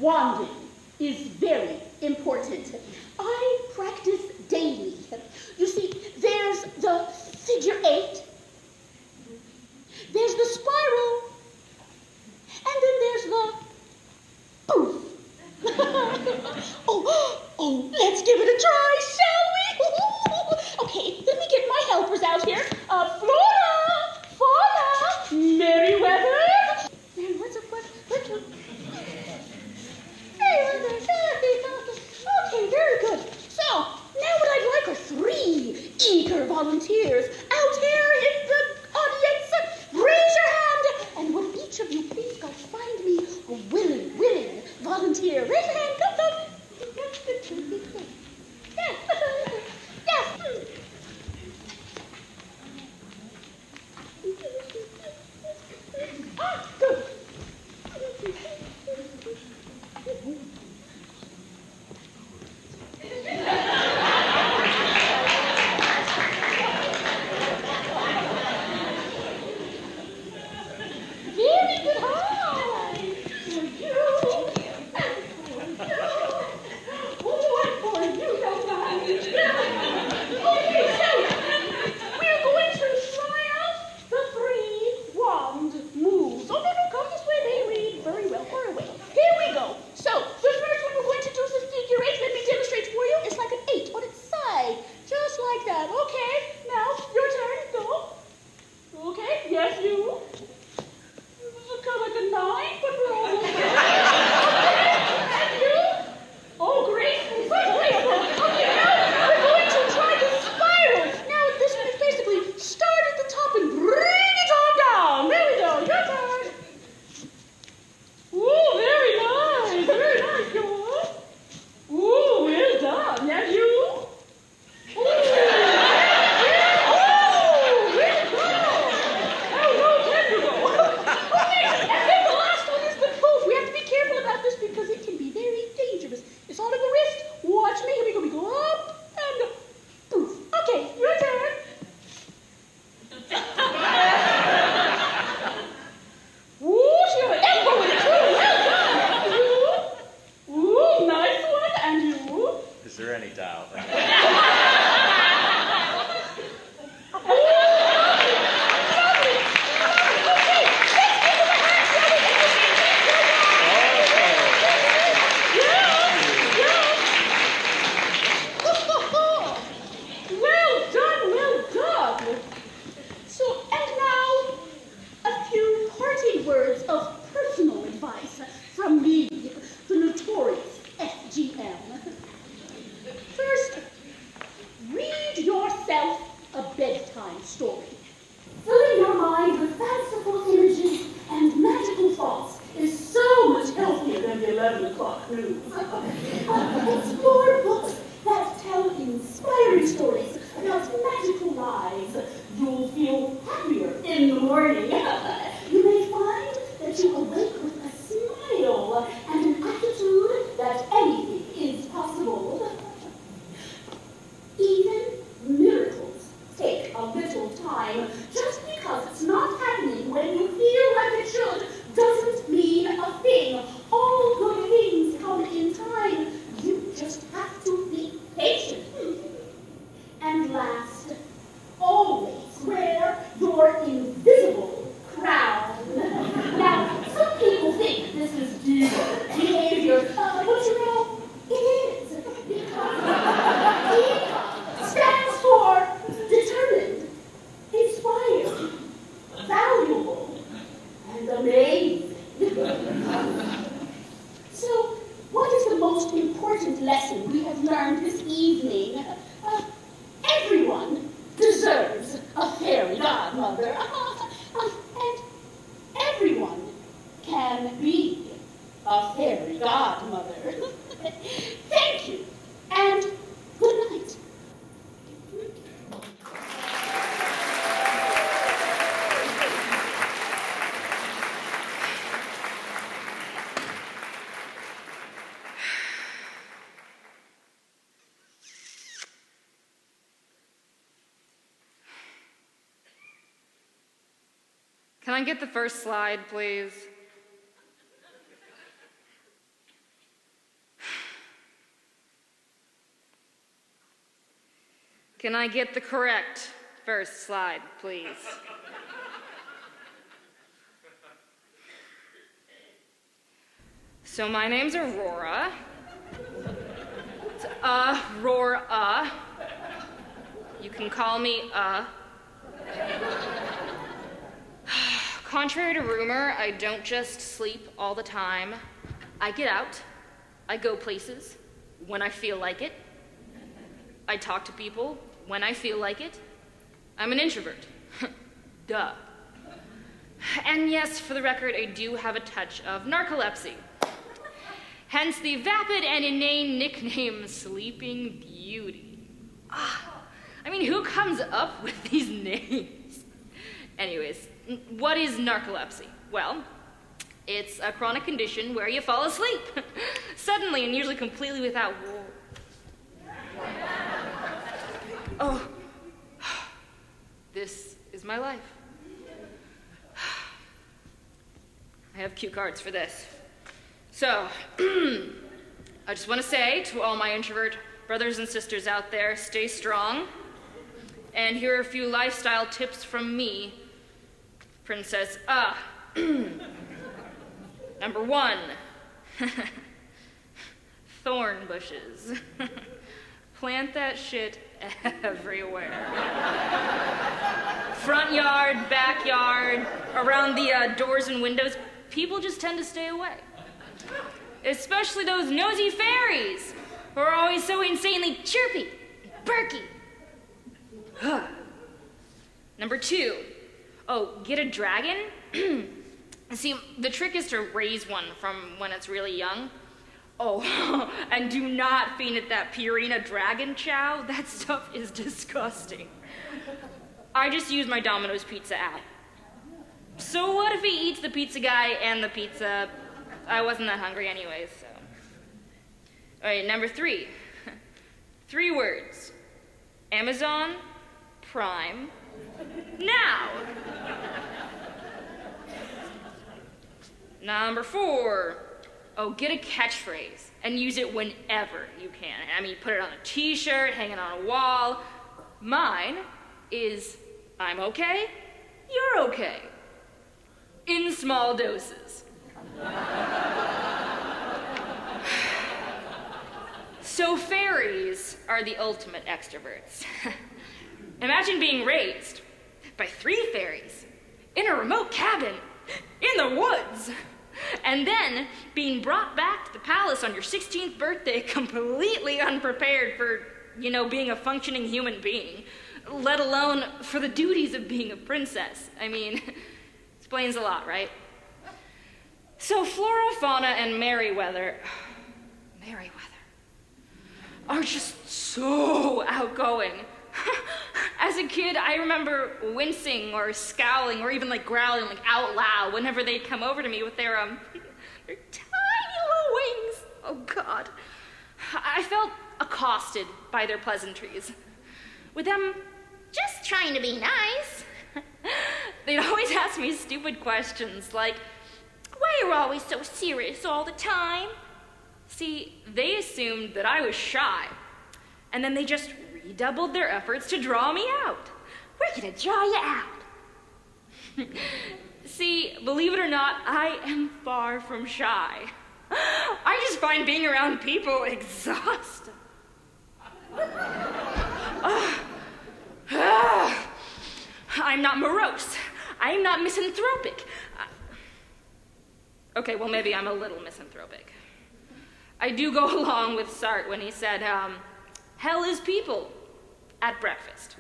J: wanding is very important. I practice daily. You see, there's the figure 8, there's the spiral, and then there's the poof. Oh, let's give it a try, shall we? Okay, let me get my helpers out here. Flora, Fauna, Merryweather. Okay, very good. So, now what I'd like are 3 eager volunteers out here in the audience. Raise your hand, and would each of you please go find me a willing volunteer? Raise your hand, come. Yes. Good. Very good. Hi. For you. And for you, don't mind. Okay, so we're going to try out the 3 wand moves. Oh, no, come this way. They read very well. Far away. Here we go. So, the first one we're going to do is the figure 8. Let me demonstrate for you. It's like an 8 on its side. Just like that. Okay, now, your turn. Go. Okay, yes, you. It's kind of like a 9, but we're almost there. Okay, and you. Oh, great. Okay, now we're going to try the spiral. Now, this one is basically start at the top and bring it on down. There we go. Your turn. Ooh, very nice. Very nice. Go on. Ooh, well done. Now you. Ooh. Where'd it go? How low can you go? Okay, and then the last one is the poof. We have to be careful about this because it can be very dangerous. It's all in the wrist. Watch me. Here we go. We go up and poof. Okay, your turn. Ooh, she got an elbow in it too. Well done. You. Ooh, nice one. And you.
K: Is there any doubt?
J: Well done. So, and now, a few parting words of personal advice from me, the notorious FGM. First, read yourself a bedtime story. Filling your mind with fanciful images and magical thoughts is so much healthier than the 11 o'clock news. Explore books that tell inspiring stories about magical lives. You'll feel happier in the morning. You may find that you awake with a smile and an attitude that anything is possible. Even miracles take a little time. Just because it's not happening when you feel like it should doesn't mean a thing. All good things come in time. You just have most important lesson we have learned this evening. Everyone deserves a fairy godmother. And everyone can be a fairy godmother. Thank you, and good night.
K: Can I get the first slide, please? Can I get the correct first slide, please? So my name's Aurora. It's Aurora. You can call me Contrary to rumor, I don't just sleep all the time. I get out. I go places when I feel like it. I talk to people when I feel like it. I'm an introvert. Duh. And yes, for the record, I do have a touch of narcolepsy. Hence the vapid and inane nickname Sleeping Beauty. I mean, who comes up with these names? Anyways, what is narcolepsy? Well, it's a chronic condition where you fall asleep suddenly and usually completely without Oh, this is my life. I have cue cards for this. So, I just want to say to all my introvert brothers and sisters out there, stay strong. And here are a few lifestyle tips from me, Princess Number 1, thorn bushes. Plant that shit everywhere. Front yard, backyard, around the doors and windows, people just tend to stay away. Especially those nosy fairies who are always so insanely chirpy, perky. Number 2, get a dragon. See, the trick is to raise one from when it's really young. And do not feed it that Purina dragon chow. That stuff is disgusting. I just use my Domino's Pizza app. So what if he eats the pizza guy and the pizza? I wasn't that hungry anyways, so. All right, number 3. 3 words. Amazon Prime now. Number 4. Get a catchphrase and use it whenever you can. I mean, put it on a t-shirt, hang it on a wall. Mine is, I'm okay, you're okay. In small doses. So fairies are the ultimate extroverts. Imagine being raised by 3 fairies in a remote cabin in the woods, and then being brought back to the palace on your 16th birthday completely unprepared for, being a functioning human being, let alone for the duties of being a princess. I mean, explains a lot, right? So Flora, Fauna, and Merryweather are just so outgoing. As a kid, I remember wincing or scowling or even growling out loud whenever they'd come over to me with their tiny little wings. Oh God. I felt accosted by their pleasantries. With them just trying to be nice. They'd always ask me stupid questions like, why are you always so serious all the time? See, they assumed that I was shy, and then they just redoubled their efforts to draw me out. We're gonna draw you out. See, believe it or not, I am far from shy. I just find being around people exhausting. I'm not morose. I'm not misanthropic. Okay, well, maybe I'm a little misanthropic. I do go along with Sartre when he said, hell is people at breakfast.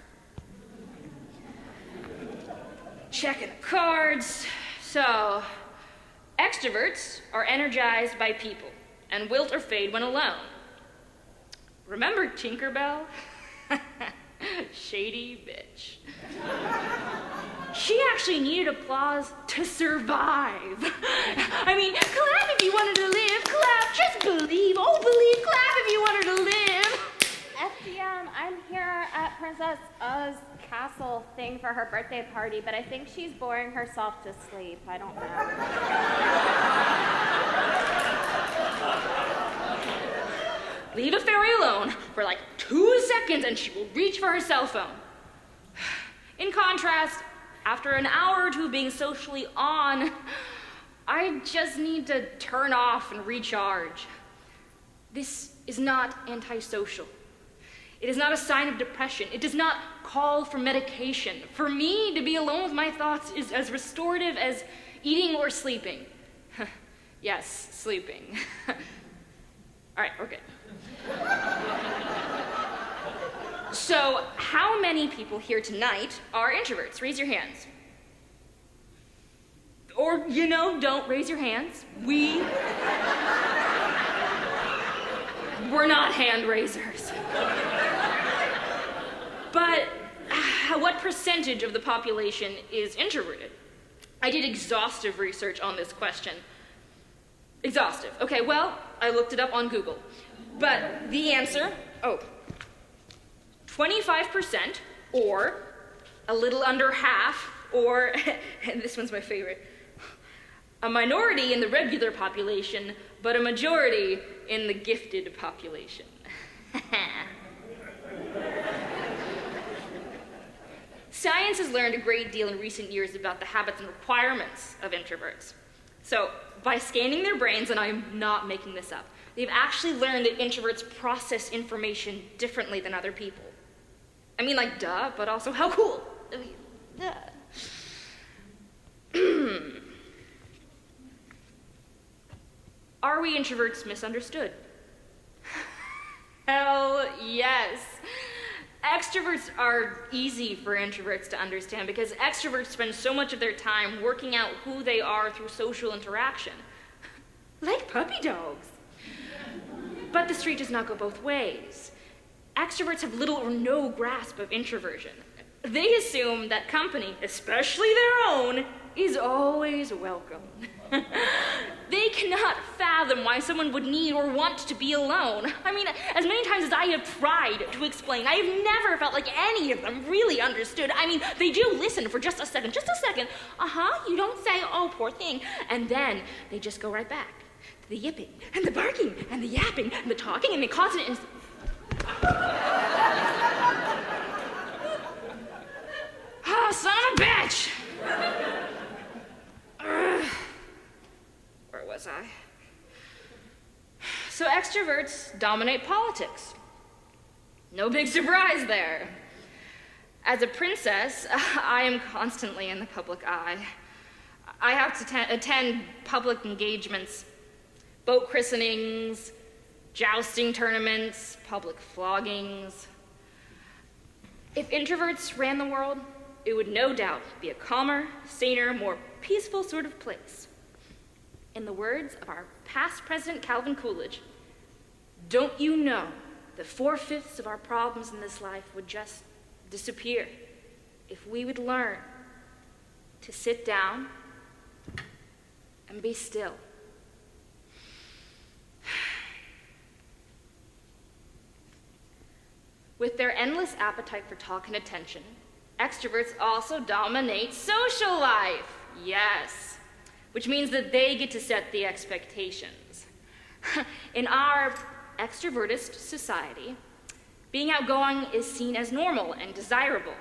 K: Checking the cards. So, extroverts are energized by people and wilt or fade when alone. Remember Tinkerbell? Shady bitch. She actually needed applause to survive. I mean, clap if you wanted to live, clap, just believe, oh believe, clap if you wanted to live.
L: FDM, I'm here at Princess U's castle thing for her birthday party, but I think she's boring herself to sleep. I don't know.
K: Leave a fairy alone for like 2 seconds and she will reach for her cell phone. In contrast, after an hour or two of being socially on, I just need to turn off and recharge. This is not antisocial. It is not a sign of depression. It does not call for medication. For me, to be alone with my thoughts is as restorative as eating or sleeping. Yes, sleeping. All right, we're good. So, how many people here tonight are introverts? Raise your hands. Or, don't raise your hands. We're not hand raisers. But what percentage of the population is introverted? I did exhaustive research on this question. Exhaustive. Okay, well, I looked it up on Google. But the answer, 25%, or a little under half, or, and this one's my favorite, a minority in the regular population, but a majority in the gifted population. Science has learned a great deal in recent years about the habits and requirements of introverts. So, by scanning their brains, and I'm not making this up, they've actually learned that introverts process information differently than other people. I mean, like, duh, but also how cool. I mean, duh. Are we introverts misunderstood? Hell yes. Extroverts are easy for introverts to understand because extroverts spend so much of their time working out who they are through social interaction. Like puppy dogs. But the street does not go both ways. Extroverts have little or no grasp of introversion. They assume that company, especially their own, is always welcome. They cannot fathom why someone would need or want to be alone. I mean, as many times as I have tried to explain, I have never felt like any of them really understood. I mean, they do listen for just a second. You don't say, oh, poor thing. And then they just go right back to the yipping and the barking and the yapping and the talking and the constant... Oh, son of a bitch! Where was I? So extroverts dominate politics. No big surprise there. As a princess, I am constantly in the public eye. I have to attend public engagements, boat christenings, jousting tournaments, public floggings. If introverts ran the world, it would no doubt be a calmer, saner, more peaceful sort of place. In the words of our past president, Calvin Coolidge, don't you know that 4/5 of our problems in this life would just disappear if we would learn to sit down and be still. With their endless appetite for talk and attention, extroverts also dominate social life. Yes, which means that they get to set the expectations. In our extrovertist society, being outgoing is seen as normal and desirable,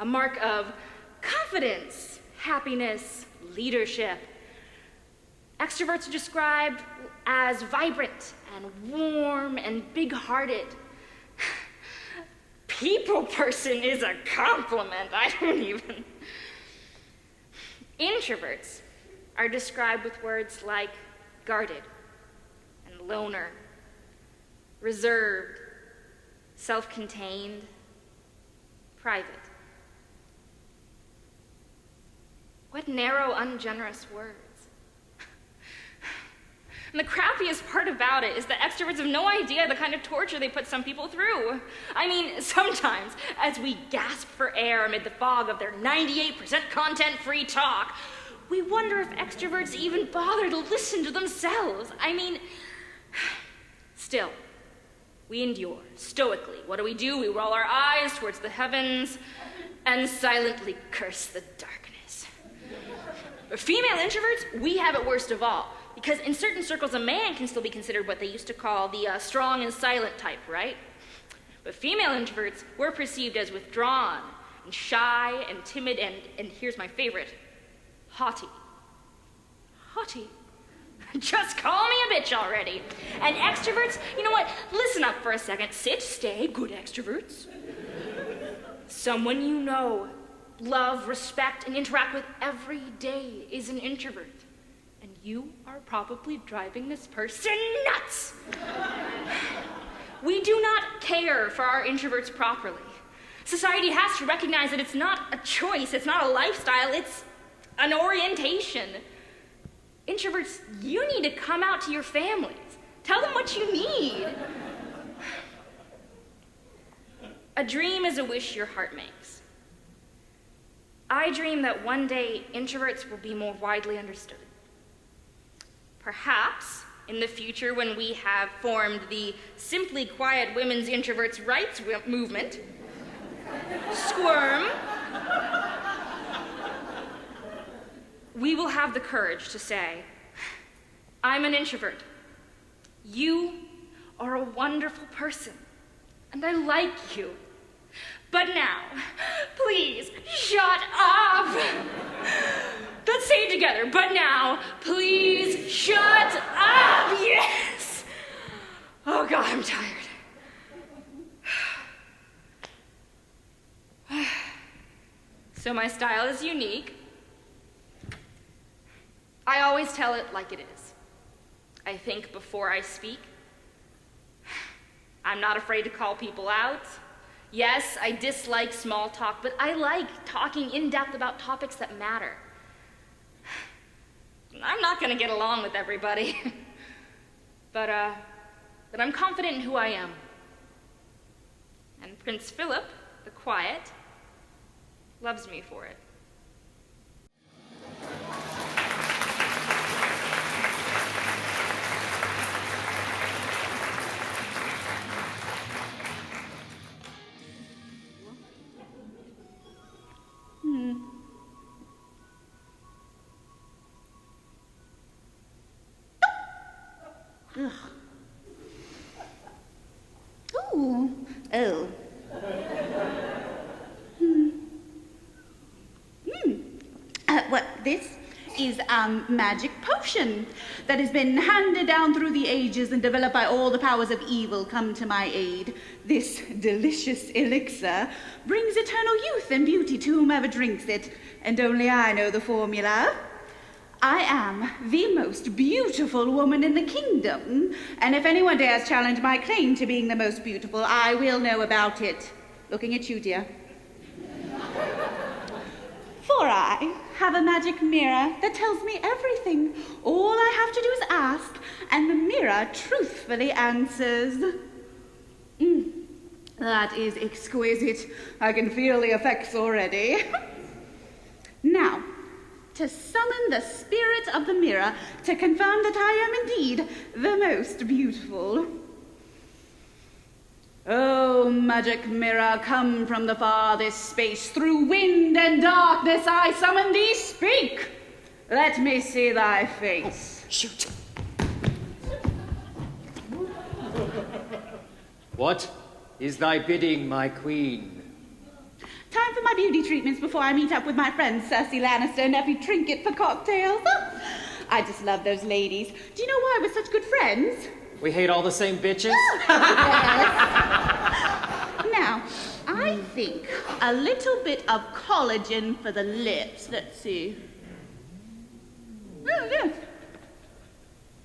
K: a mark of confidence, happiness, leadership. Extroverts are described as vibrant and warm and big-hearted. People person is a compliment. I don't even... Introverts are described with words like guarded and loner reserved, self-contained, private. What narrow, ungenerous words. And the crappiest part about it is that extroverts have no idea the kind of torture they put some people through. I mean, sometimes, as we gasp for air amid the fog of their 98% content-free talk, we wonder if extroverts even bother to listen to themselves. I mean, still, we endure, stoically. What do? We roll our eyes towards the heavens and silently curse the darkness. But female introverts, we have it worst of all. Because in certain circles, a man can still be considered what they used to call the strong and silent type, right? But female introverts, we're perceived as withdrawn and shy and timid and here's my favorite, haughty. Haughty. Just call me a bitch already. And extroverts, you know what? Listen up for a second. Sit, stay, good extroverts. Someone you know, love, respect, and interact with every day is an introvert. And you are probably driving this person nuts. We do not care for our introverts properly. Society has to recognize that it's not a choice, it's not a lifestyle, it's an orientation. Introverts, you need to come out to your families. Tell them what you need. A dream is a wish your heart makes. I dream that one day introverts will be more widely understood. Perhaps, in the future when we have formed the Simply Quiet Women's Introverts' Rights movement, squirm, we will have the courage to say, I'm an introvert. You are a wonderful person, and I like you. But now, please, shut up! Let's say it together. But now, please shut up! Yes! Oh God, I'm tired. So my style is unique. I always tell it like it is. I think before I speak. I'm not afraid to call people out. Yes, I dislike small talk, but I like talking in depth about topics that matter. I'm not going to get along with everybody. but I'm confident in who I am. And Prince Philip, the quiet, loves me for it.
J: Ugh. Ooh. Oh. Well, this is a magic potion that has been handed down through the ages and developed by all the powers of evil come to my aid. This delicious elixir brings eternal youth and beauty to whomever drinks it, and only I know the formula. I am the most beautiful woman in the kingdom, and if anyone dares challenge my claim to being the most beautiful, I will know about it. Looking at you, dear. For I have a magic mirror that tells me everything. All I have to do is ask, and the mirror truthfully answers. That is exquisite. I can feel the effects already. Now, to summon the spirit of the mirror to confirm that I am indeed the most beautiful. Oh, magic mirror, come from the farthest space. Through wind and darkness I summon thee, speak. Let me see thy face.
D: Shoot. What is thy bidding, my queen?
J: Time for my beauty treatments before I meet up with my friend Cersei Lannister and every trinket for cocktails. I just love those ladies. Do you know why we're such good friends?
D: We hate all the same bitches?
J: Now, I think a little bit of collagen for the lips. Let's see. Oh, yes.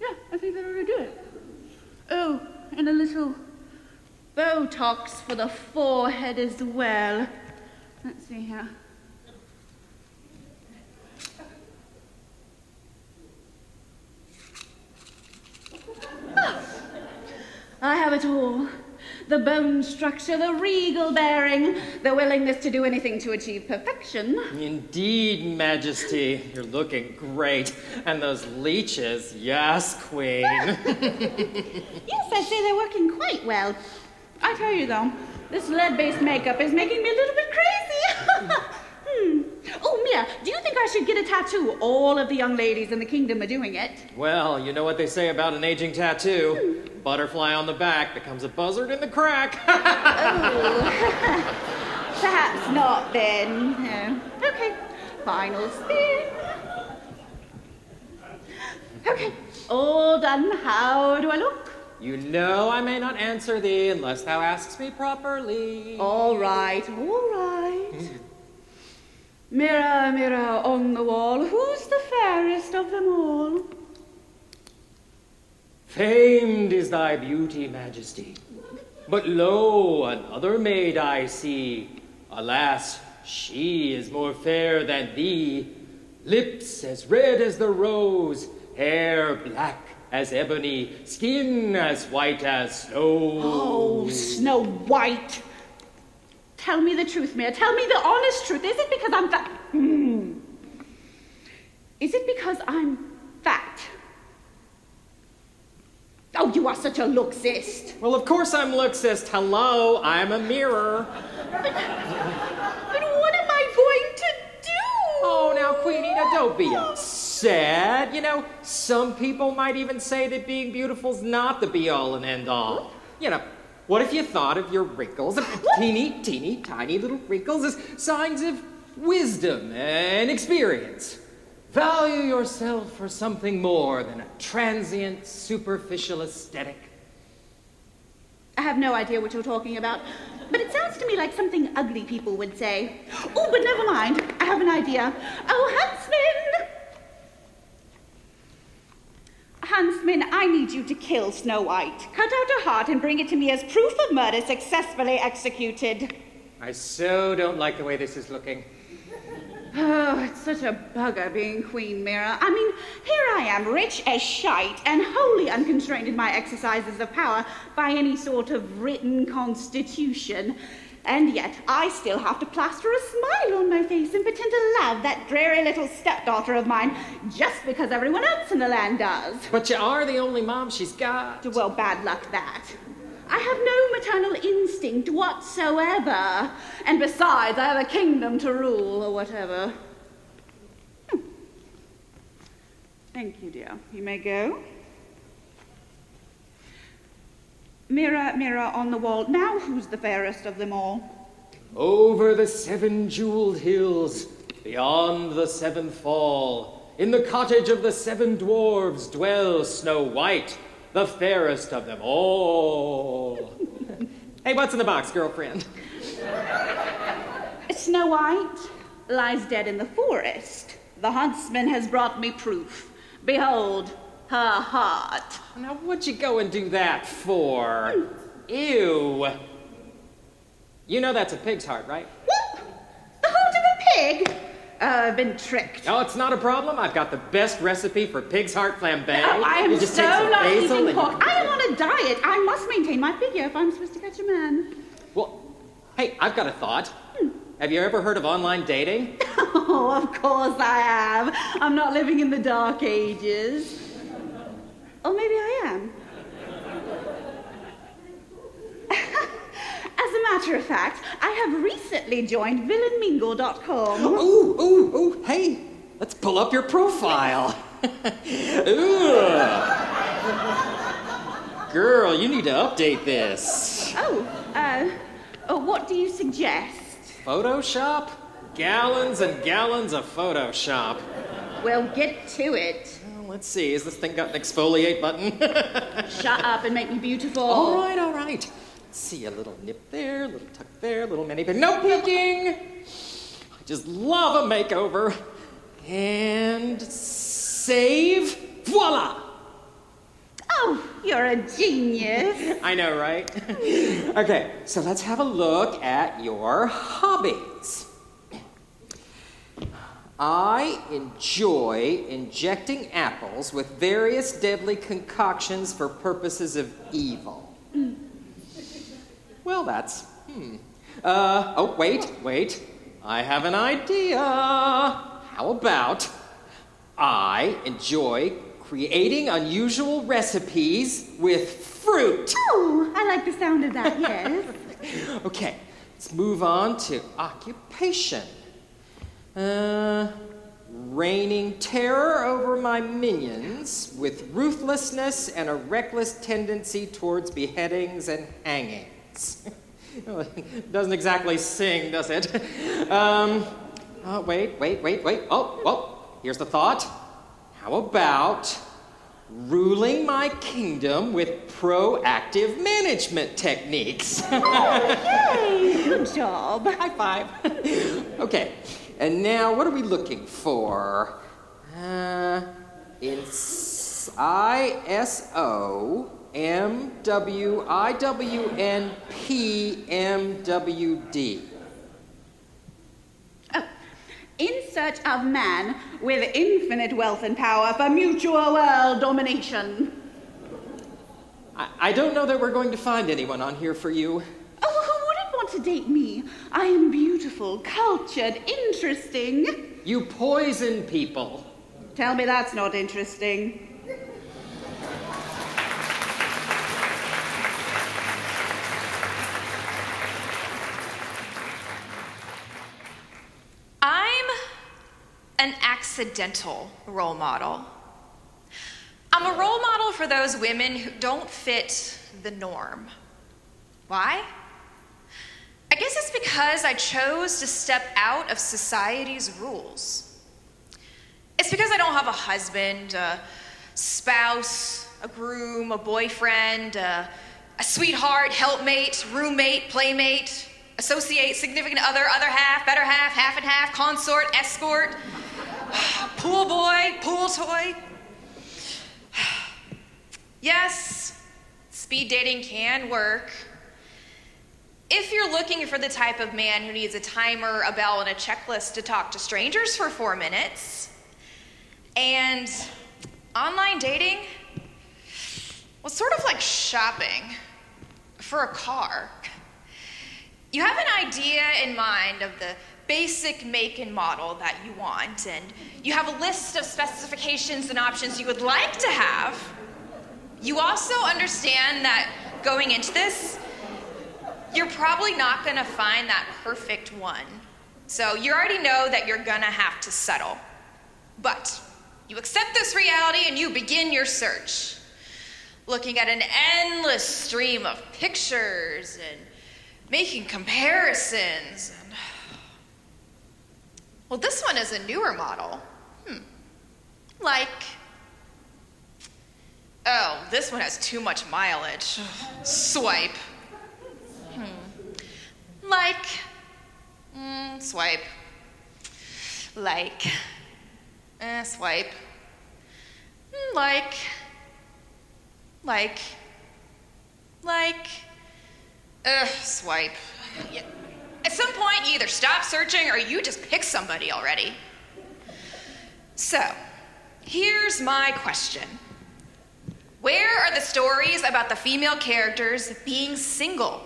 J: Yeah, I think that ought to do it. Oh, And a little Botox for the forehead as well. Let's see here. I have it all. The bone structure, the regal bearing, the willingness to do anything to achieve perfection.
D: Indeed, Majesty. You're looking great. And those leeches, yes, Queen.
J: Yes, I'd say they're working quite well. I tell you, though, this lead-based makeup is making me a little bit crazy. Oh, Mia, do you think I should get a tattoo? All of the young ladies in the kingdom are doing it.
D: Well, you know what they say about an aging tattoo. Butterfly on the back becomes a buzzard in the crack.
J: Oh, perhaps not then. No. Okay, final spin. Okay, all done. How do I look?
D: You know I may not answer thee unless thou asks me properly.
J: All right, all right. Mirror, mirror on the wall, who's the fairest of them all?
D: Famed is thy beauty, Majesty. But lo, another maid I see. Alas, she is more fair than thee. Lips as red as the rose, hair black as ebony, skin as white as snow.
J: Oh, Snow White. Tell me the truth, Mia. Tell me the honest truth. Is it because I'm fat? Is it because I'm fat? Oh, you are such a looksist.
D: Well, of course I'm looksist. Hello, I'm a mirror.
J: But what am I going to do?
D: Oh, now, Queenie, now don't be upset. You know, some people might even say that being beautiful's not the be-all and end-all. You know, what if you thought of your wrinkles, teeny, tiny little wrinkles, as signs of wisdom and experience? Value yourself for something more than a transient, superficial aesthetic.
J: I have no idea what you're talking about, but it sounds to me like something ugly people would say. Oh, but never mind. I have an idea. Oh, Huntsman! Huntsman, I need you to kill Snow White. Cut out her heart and bring it to me as proof of murder successfully executed.
D: I so don't like the way this is looking.
J: Oh, it's such a bugger being Queen, Mira. I mean, here I am, rich as shite, and wholly unconstrained in my exercises of power by any sort of written constitution. And yet, I still have to plaster a smile on my face and pretend to love that dreary little stepdaughter of mine just because everyone else in the land does.
D: But you are the only mom she's got.
J: Well, bad luck that. I have no maternal instinct whatsoever. And besides, I have a kingdom to rule or whatever. Thank you, dear. You may go. Mirror, mirror on the wall, now who's the fairest of them all?
D: Over the 7 jeweled hills, beyond the 7th fall, in the cottage of the 7 dwarves dwells Snow White, the fairest of them all. Hey, what's in the box, girlfriend?
J: Snow White lies dead in the forest. The huntsman has brought me proof. Behold, her heart.
D: Now, what'd you go and do that for? Ew. You know that's a pig's heart, right?
J: What? The heart of a pig? I've been tricked.
D: Oh, it's not a problem. I've got the best recipe for pig's heart flambé.
J: Oh, I am
D: You just
J: so
D: take some
J: not
D: basil
J: eating
D: and
J: pork. I am on a diet. I must maintain my figure if I'm supposed to catch a man.
D: Well, hey, I've got a thought. Have you ever heard of online dating?
J: Oh, of course I have. I'm not living in the dark ages. Or maybe I am. As a matter of fact, I have recently joined villainmingle.com.
D: Ooh, hey, let's pull up your profile. Ooh. Girl, you need to update this.
J: Oh, what do you suggest?
D: Photoshop? Gallons and gallons of Photoshop.
J: Well, get to it.
D: Well, let's see, has this thing got an exfoliate button?
J: Shut up and make me beautiful.
D: All right. Let's see, a little nip there, a little tuck there, a little mani pin. No peeking! I just love a makeover. And save. Voila!
J: Oh, you're a genius.
D: I know, right? Okay, so let's have a look at your hobbies. I enjoy injecting apples with various deadly concoctions for purposes of evil. Well, that's... oh, wait. I have an idea. How about I enjoy creating unusual recipes with fruit?
J: Oh, I like the sound of that, yes.
D: Okay, let's move on to occupation. Raining terror over my minions with ruthlessness and a reckless tendency towards beheadings and hangings. Doesn't exactly sing, does it? Wait. Oh, here's the thought. How about ruling my kingdom with proactive management techniques?
J: Yay! Good job.
D: High five. Okay, and now what are we looking for? It's ISO MWIWNPMWD.
J: In search of man with infinite wealth and power for mutual world domination.
D: I don't know that we're going to find anyone on here for you.
J: Oh, who wouldn't want to date me? I am beautiful, cultured, interesting.
D: You poison people.
J: Tell me that's not interesting.
M: I'm an accidental role model. I'm a role model for those women who don't fit the norm. Why? I guess it's because I chose to step out of society's rules. It's because I don't have a husband, a spouse, a groom, a boyfriend, a sweetheart, helpmate, roommate, playmate, associate, significant other, other half, better half and half, consort, escort, pool boy, pool toy. Yes, speed dating can work. If you're looking for the type of man who needs a timer, a bell, and a checklist to talk to strangers for 4 minutes. And online dating, well, it's sort of like shopping for a car. You have an idea in mind of the basic make and model that you want, and you have a list of specifications and options you would like to have. You also understand that going into this, you're probably not going to find that perfect one. So you already know that you're going to have to settle. But you accept this reality and you begin your search, looking at an endless stream of pictures and making comparisons. And well, this one is a newer model. Oh, this one has too much mileage. Swipe. Swipe. Swipe. Swipe. Yeah. At some point, you either stop searching or you just pick somebody already. So, here's my question. Where are the stories about the female characters being single?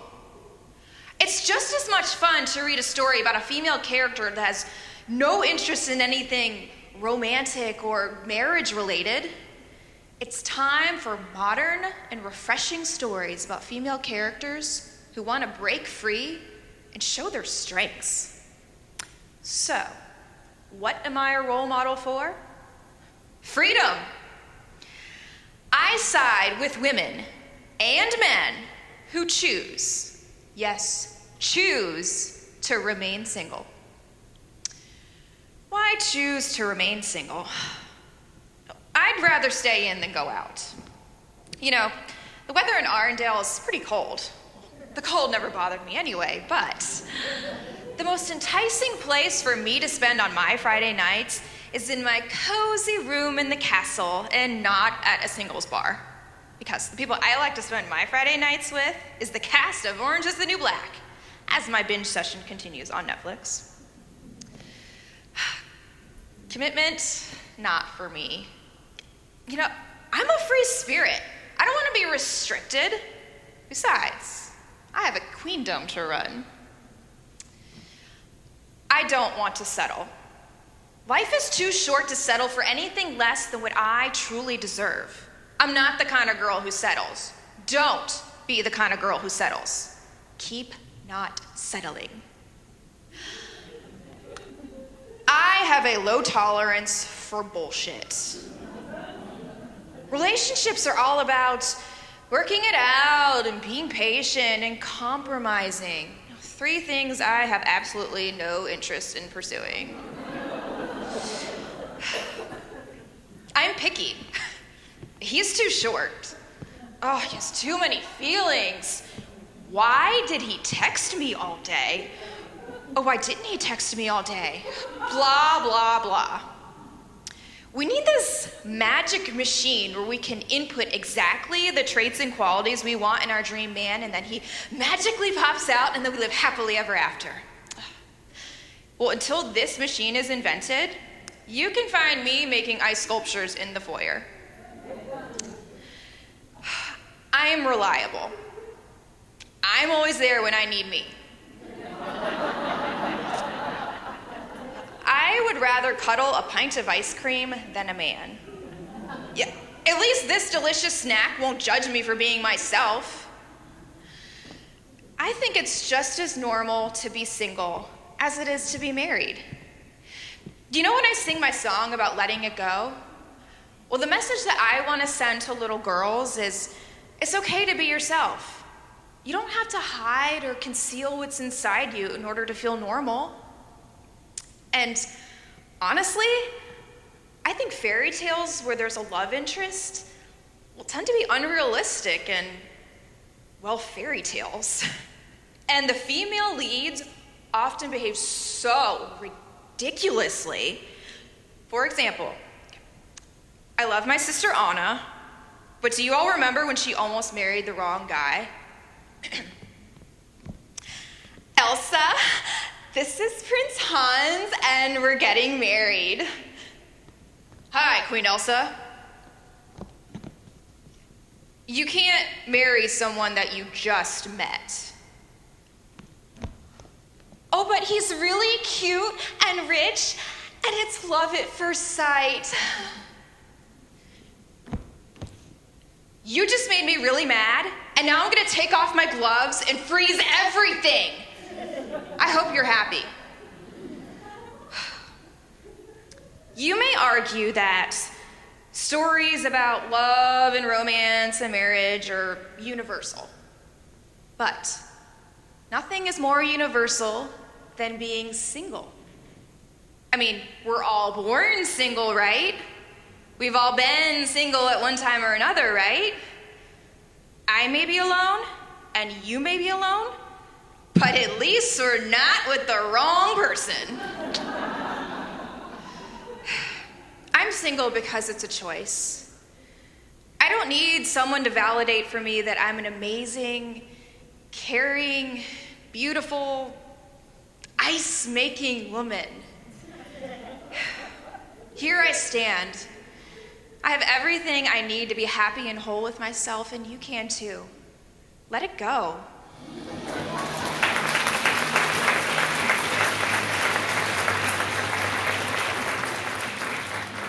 M: It's just as much fun to read a story about a female character that has no interest in anything romantic or marriage related. It's time for modern and refreshing stories about female characters who want to break free and show their strengths. So, what am I a role model for? Freedom. I side with women and men who choose, yes, choose to remain single. Why choose to remain single? I'd rather stay in than go out. You know, the weather in Arndale is pretty cold. The cold never bothered me anyway, but the most enticing place for me to spend on my Friday nights is in my cozy room in the castle and not at a singles bar. because the people I like to spend my Friday nights with is the cast of Orange is the New Black, as my binge session continues on Netflix. Commitment, not for me. You know, I'm a free spirit. I don't want to be restricted. Besides, I have a queendom to run. I don't want to settle. Life is too short to settle for anything less than what I truly deserve. I'm not the kind of girl who settles. Don't be the kind of girl who settles. Keep not settling. I have a low tolerance for bullshit. Relationships are all about working it out and being patient and compromising. 3 things I have absolutely no interest in pursuing. I'm picky. He's too short. Oh, he has too many feelings. Why did he text me all day? Oh, why didn't he text me all day? Blah, blah, blah. We need this magic machine where we can input exactly the traits and qualities we want in our dream man, and then he magically pops out, and then we live happily ever after. Well, until this machine is invented, you can find me making ice sculptures in the foyer. I am reliable. I'm always there when I need me. I would rather cuddle a pint of ice cream than a man. Yeah, at least this delicious snack won't judge me for being myself. I think it's just as normal to be single as it is to be married. Do you know when I sing my song about letting it go? Well, the message that I want to send to little girls is, it's okay to be yourself. You don't have to hide or conceal what's inside you in order to feel normal. And honestly, I think fairy tales where there's a love interest will tend to be unrealistic and, well, fairy tales. And the female leads often behave so ridiculously. For example, I love my sister Anna, but do you all remember when she almost married the wrong guy? Elsa, this is Prince Hans, and we're getting married. Hi, Queen Elsa. You can't marry someone that you just met. Oh, but he's really cute and rich, and it's love at first sight. You just made me really mad, and now I'm gonna take off my gloves and freeze everything. I hope you're happy. You may argue that stories about love and romance and marriage are universal. But nothing is more universal than being single. I mean, we're all born single, right? We've all been single at one time or another, right? I may be alone, and you may be alone, but at least we're not with the wrong person. I'm single because it's a choice. I don't need someone to validate for me that I'm an amazing, caring, beautiful, ice-making woman. Here I stand. I have everything I need to be happy and whole with myself, and you can too. Let it go.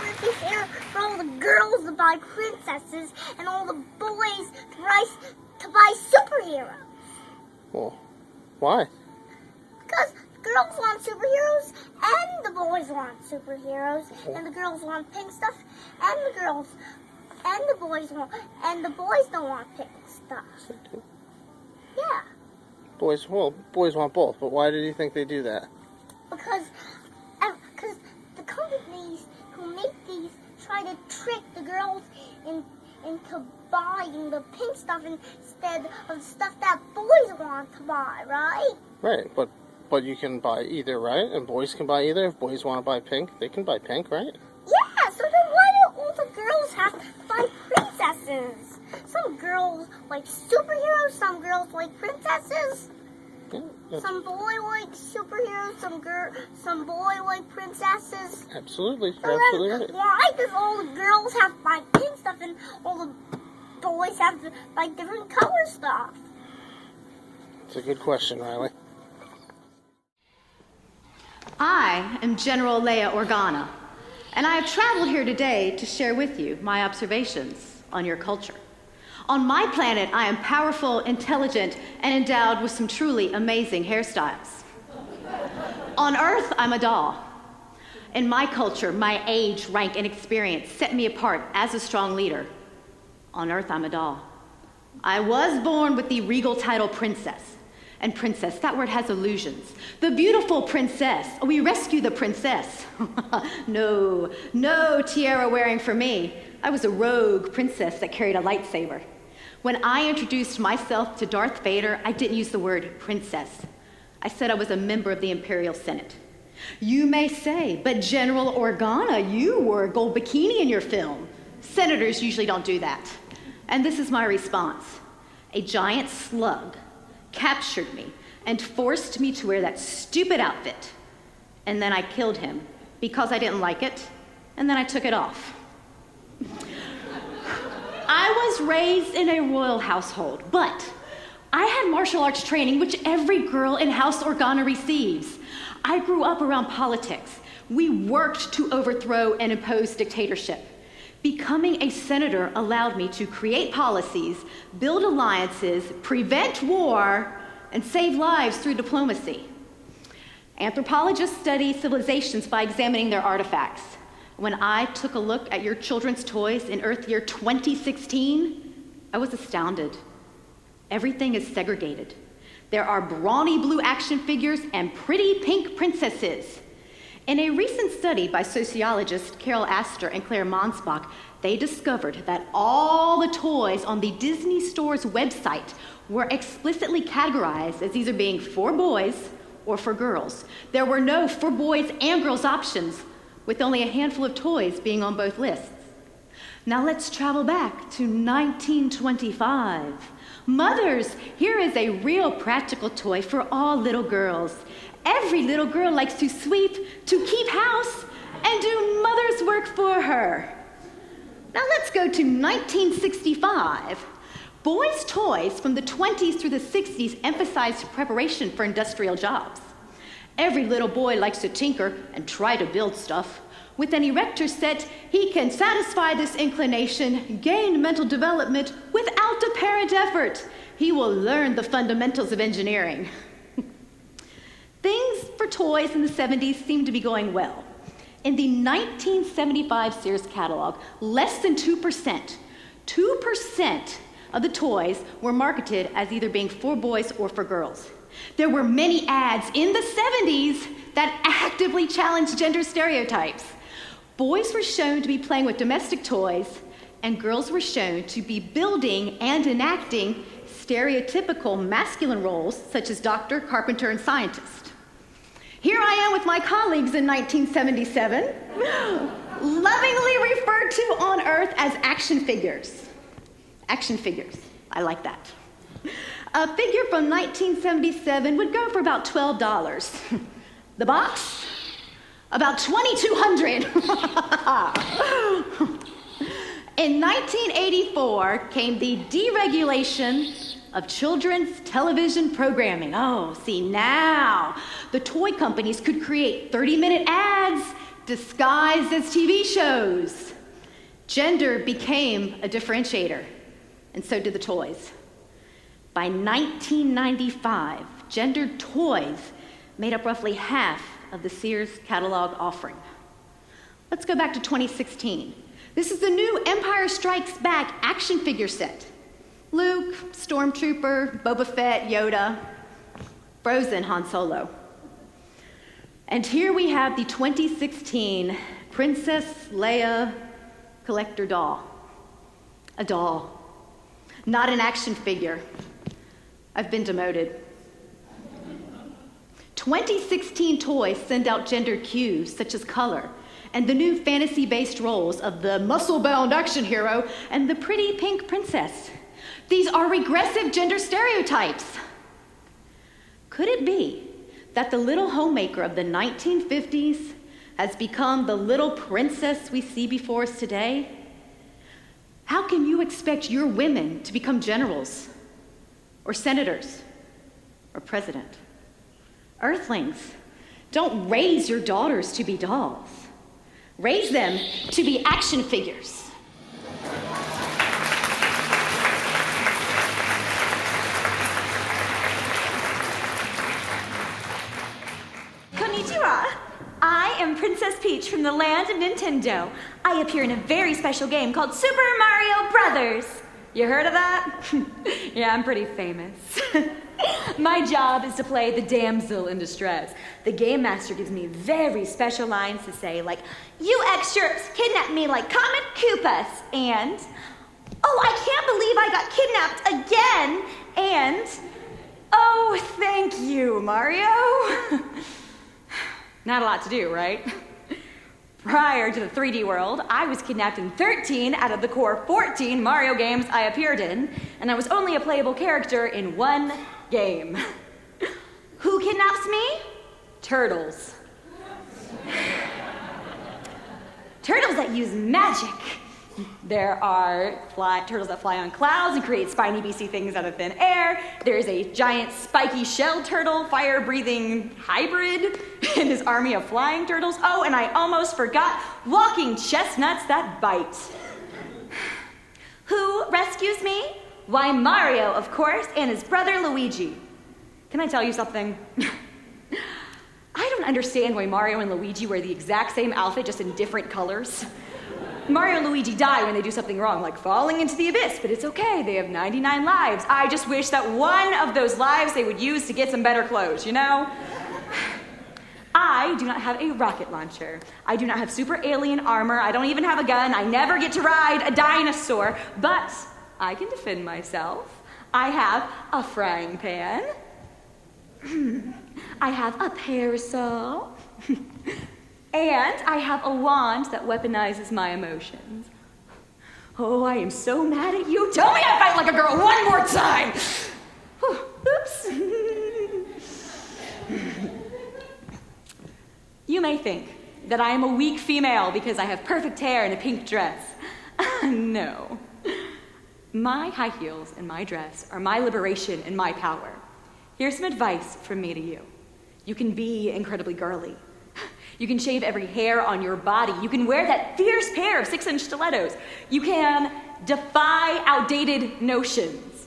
N: It'd be fair for all the girls to buy princesses and all the boys to buy superheroes.
O: Well, why?
N: Because girls want superheroes and the boys want superheroes, and the girls want pink stuff and the boys don't want pink stuff. Yeah.
O: Boys want both, but why did you think they do that?
N: Because the companies who make these try to trick the girls into buying the pink stuff instead of stuff that boys want to buy, right?
O: Right, but you can buy either, right? And boys can buy either. If boys want to buy pink, they can buy pink, right?
N: Yeah, so then why do all the girls have to buy princesses? Some girls like superheroes, some girls like princesses.
O: Yeah,
N: Some boy like superheroes, some boy like princesses.
O: absolutely.
N: So
O: You're absolutely right.
N: why does all the girls have like pink stuff and all the boys have like different color stuff?
O: It's a good question, Riley.
P: I am General Leia Organa, and I have traveled here today to share with you my observations on your culture. On my planet, I am powerful, intelligent, and endowed with some truly amazing hairstyles. On Earth, I'm a doll. In my culture, my age, rank, and experience set me apart as a strong leader. On Earth, I'm a doll. I was born with the regal title princess. And princess, that word has illusions. The beautiful princess. Oh, we rescue the princess. No tiara wearing for me. I was a rogue princess that carried a lightsaber. When I introduced myself to Darth Vader, I didn't use the word princess. I said I was a member of the Imperial Senate. You may say, but General Organa, you wore a gold bikini in your film. Senators usually don't do that. And this is my response. A giant slug captured me and forced me to wear that stupid outfit. And then I killed him because I didn't like it, and then I took it off. I was raised in a royal household, but I had martial arts training, which every girl in House Organa receives. I grew up around politics. We worked to overthrow and impose dictatorship. Becoming a senator allowed me to create policies, build alliances, prevent war, and save lives through diplomacy. Anthropologists study civilizations by examining their artifacts. When I took a look at your children's toys in Earth year 2016, I was astounded. Everything is segregated. There are brawny blue action figures and pretty pink princesses. In a recent study by sociologists Carol Astor and Claire Monsbach, they discovered that all the toys on the Disney Store's website were explicitly categorized as either being for boys or for girls. There were no for boys and girls options, with only a handful of toys being on both lists. Now let's travel back to 1925. Mothers, here is a real practical toy for all little girls. Every little girl likes to sweep, to keep house, and do mother's work for her. Now let's go to 1965. Boys' toys from the 20s through the 60s emphasized preparation for industrial jobs. Every little boy likes to tinker and try to build stuff. With an erector set, he can satisfy this inclination, gain mental development without apparent effort. He will learn the fundamentals of engineering. Things for toys in the 70s seemed to be going well. In the 1975 Sears catalog, less than 2% of the toys were marketed as either being for boys or for girls. There were many ads in the 70s that actively challenged gender stereotypes. Boys were shown to be playing with domestic toys, and girls were shown to be building and enacting stereotypical masculine roles, such as doctor, carpenter, and scientist. Here I am with my colleagues in 1977, lovingly referred to on Earth as action figures. Action figures, I like that. A figure from 1977 would go for about $12. The box, about $2,200. In 1984 came the deregulation of children's television programming. Oh, see, now the toy companies could create 30-minute ads disguised as TV shows. Gender became a differentiator, and so did the toys. By 1995, gendered toys made up roughly half of the Sears catalog offering. Let's go back to 2016. This is the new Empire Strikes Back action figure set. Luke, Stormtrooper, Boba Fett, Yoda, Frozen, Han Solo. And here we have the 2016 Princess Leia collector doll. A doll, not an action figure. I've been demoted. 2016 toys send out gender cues such as color and the new fantasy-based roles of the muscle-bound action hero and the pretty pink princess. These are regressive gender stereotypes. Could it be that the little homemaker of the 1950s has become the little princess we see before us today? How can you expect your women to become generals, or senators, or president? Earthlings, don't raise your daughters to be dolls. Raise them to be action figures.
Q: Konnichiwa. I am Princess Peach from the land of Nintendo. I appear in a very special game called Super Mario Brothers. You heard of that? Yeah, I'm pretty famous. My job is to play the damsel in distress. The game master gives me very special lines to say, like, "You extras kidnapped me like Comet Koopas," and, "Oh, I can't believe I got kidnapped again," and, "Oh, thank you, Mario." Not a lot to do, right? Prior to the 3D world, I was kidnapped in 13 out of the core 14 Mario games I appeared in, and I was only a playable character in one game. Who kidnaps me? Turtles. Turtles that use magic. There are turtles that fly on clouds and create spiny beastie things out of thin air. There's a giant spiky shell turtle, fire-breathing hybrid, and his army of flying turtles. Oh, and I almost forgot walking chestnuts that bite. Who rescues me? Why, Mario, of course, and his brother Luigi. Can I tell you something? I don't understand why Mario and Luigi wear the exact same outfit, just in different colors. Mario and Luigi die when they do something wrong, like falling into the abyss, but it's okay, they have 99 lives. I just wish that one of those lives they would use to get some better clothes, you know? I do not have a rocket launcher. I do not have super alien armor. I don't even have a gun. I never get to ride a dinosaur, but I can defend myself. I have a frying pan. I have a parasol. And I have a wand that weaponizes my emotions. Oh, I am so mad at you. Tell me I fight like a girl one more time. Oops. You may think that I am a weak female because I have perfect hair and a pink dress. No. My high heels and my dress are my liberation and my power. Here's some advice from me to you. You can be incredibly girly. You can shave every hair on your body. You can wear that fierce pair of 6-inch stilettos. You can defy outdated notions.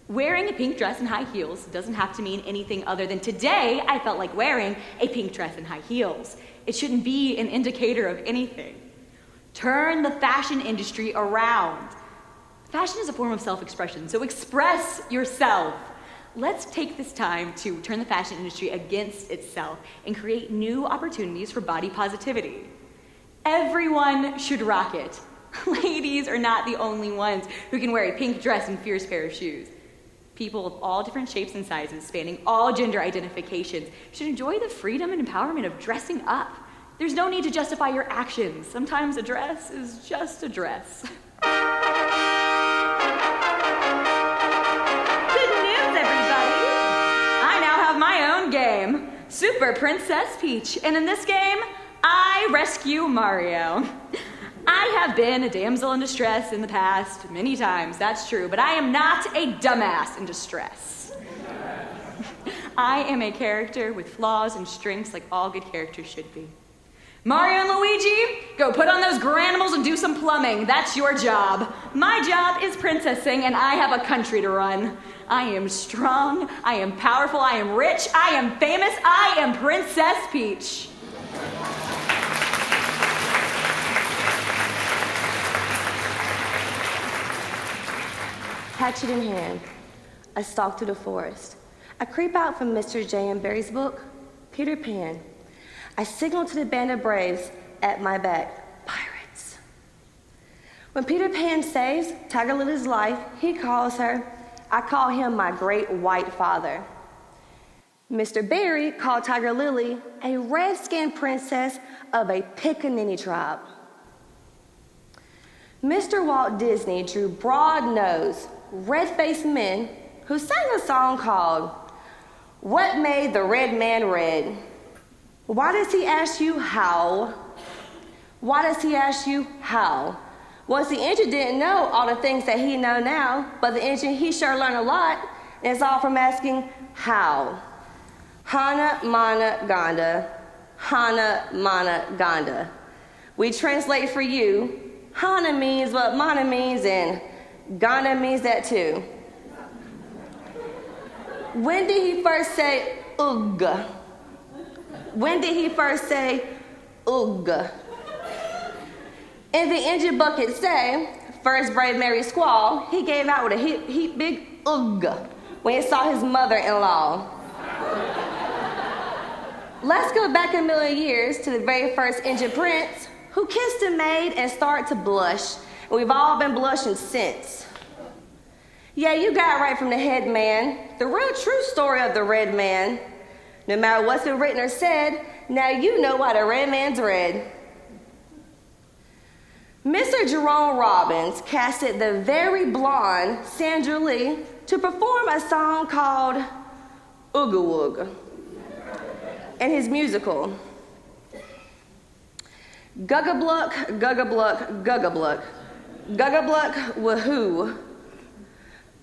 Q: Wearing a pink dress and high heels doesn't have to mean anything other than today I felt like wearing a pink dress and high heels. It shouldn't be an indicator of anything. Turn the fashion industry around. Fashion is a form of self-expression, so express yourself. Let's take this time to turn the fashion industry against itself and create new opportunities for body positivity. Everyone should rock it. Ladies are not the only ones who can wear a pink dress and fierce pair of shoes. People of all different shapes and sizes, spanning all gender identifications, should enjoy the freedom and empowerment of dressing up. There's no need to justify your actions. Sometimes a dress is just a dress. Game, Super Princess Peach, and in this game, I rescue Mario. I have been a damsel in distress in the past many times, that's true, but I am not a dumbass in distress. I am a character with flaws and strengths like all good characters should be. Mario and Luigi, go put on those granimals and do some plumbing. That's your job. My job is princessing, and I have a country to run. I am strong, I am powerful, I am rich, I am famous, I am Princess Peach.
R: Hatchet in hand, I stalk through the forest. I creep out from Mr. J.M. Barrie's book, Peter Pan. I signal to the band of braves at my back, pirates. When Peter Pan saves Tiger Lily's life, he calls her, I call him my great white father. Mr. Barry called Tiger Lily a red-skinned princess of a Pickaninny tribe. Mr. Walt Disney drew broad-nosed, red-faced men who sang a song called "What Made the Red Man Red?" Why does he ask you how? Why does he ask you how? Once the engine didn't know all the things that he know now, but the engine, he sure learned a lot, and it's all from asking how. Hana Mana Ganda, Hana Mana Ganda. We translate for you. Hana means what Mana means, and Ganda means that too. When did he first say ugh? When did he first say ugh? In the engine book it say, first brave Mary Squall, he gave out with a heap big ugh when he saw his mother-in-law. Let's go back a million years to the very first engine prince who kissed a maid and started to blush. And we've all been blushing since. Yeah, you got it right from the head man. The real true story of the red man. No matter what's been written or said, now you know why the red man's red. Mr. Jerome Robbins casted the very blonde Sandra Lee to perform a song called Ooga Wooga in his musical. Gugga-bluck, gugga-bluck, gugga-bluck, gugga-bluck, wahoo.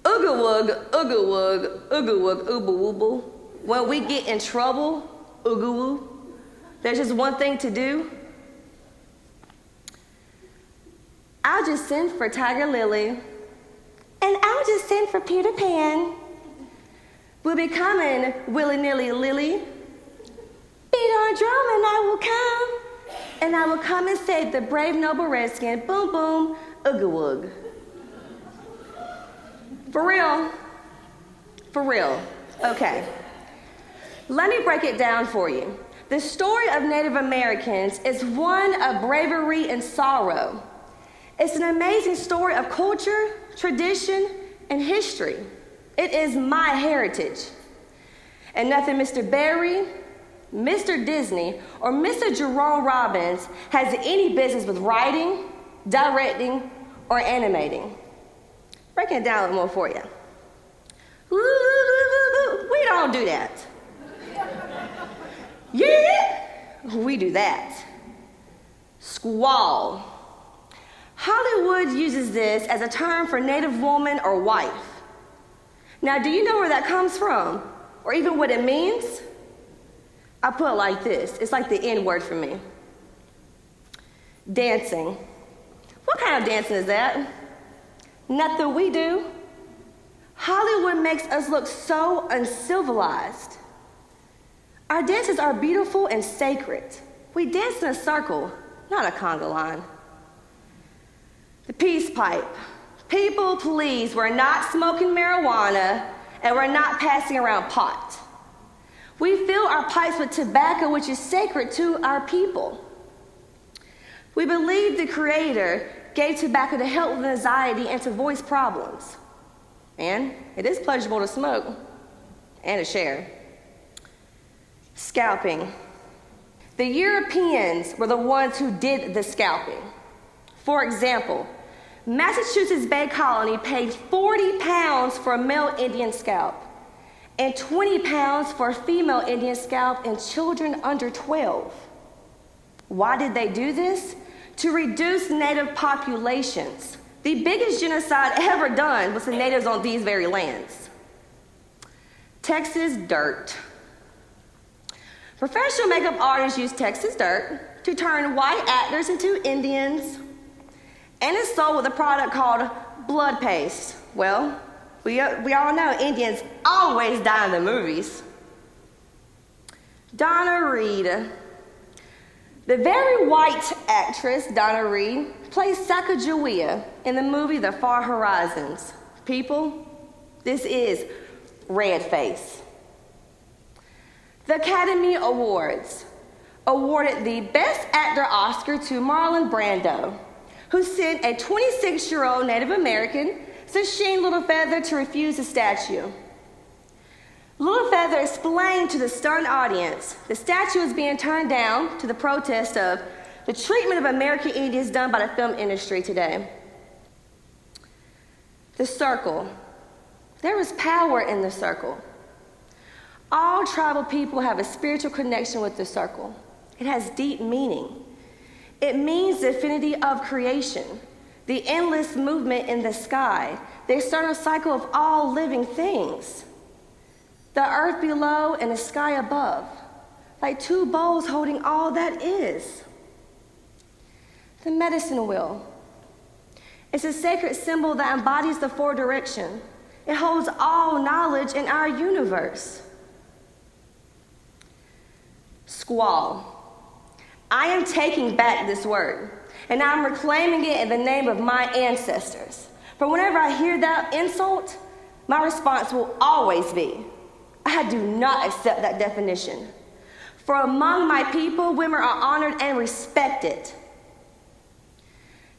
R: Ooga-woog, ooga-woog, ooga-woog, ooba-wooble. When we get in trouble, ooga-woo, there's just one thing to do. I'll just send for Tiger Lily, and I'll just send for Peter Pan. We'll be coming willy-nilly Lily. Beat on drum and I will come. And I will come and save the brave noble redskin. Boom, boom, ooga-woog. For real? For real. Okay. Let me break it down for you. The story of Native Americans is one of bravery and sorrow. It's an amazing story of culture, tradition, and history. It is my heritage. And nothing Mr. Barry, Mr. Disney, or Mr. Jerome Robbins has any business with writing, directing, or animating. Breaking it down a little more for you. We don't do that. Yeah, we do that. Squall. Hollywood uses this as a term for native woman or wife. Now, do you know where that comes from? Or even what it means? I put it like this. It's like the N word for me. Dancing. What kind of dancing is that? Nothing we do. Hollywood makes us look so uncivilized. Our dances are beautiful and sacred. We dance in a circle, not a conga line. The peace pipe. People, please, we're not smoking marijuana and we're not passing around pot. We fill our pipes with tobacco, which is sacred to our people. We believe the Creator gave tobacco to help with anxiety and to voice problems. And it is pleasurable to smoke and to share. Scalping. The Europeans were the ones who did the scalping. For example, Massachusetts Bay Colony paid 40 pounds for a male Indian scalp and 20 pounds for a female Indian scalp and children under 12. Why did they do this? To reduce native populations. The biggest genocide ever done was the natives on these very lands. Texas dirt. Professional makeup artists use Texas dirt to turn white actors into Indians. And it's sold with a product called blood paste. Well, we all know Indians always die in the movies. Donna Reed. The very white actress, Donna Reed, plays Sacagawea in the movie The Far Horizons. People, this is red face. The Academy Awards awarded the Best Actor Oscar to Marlon Brando, who sent a 26-year-old Native American, Sasheen Littlefeather, to refuse the statue. Littlefeather had to explain to the stern audience the statue is being turned down to the protest of the treatment of American Indians done by the film industry today. The circle. There is power in the circle. All tribal people have a spiritual connection with the circle. It has deep meaning. It means the infinity of creation, the endless movement in the sky, the external cycle of all living things. The earth below and the sky above, like two bowls holding all that is. The medicine wheel. It's a sacred symbol that embodies the four direction. It holds all knowledge in our universe. Squall. I am taking back this word, and I'm reclaiming it in the name of my ancestors. For whenever I hear that insult, my response will always be, I do not accept that definition. For among my people, women are honored and respected.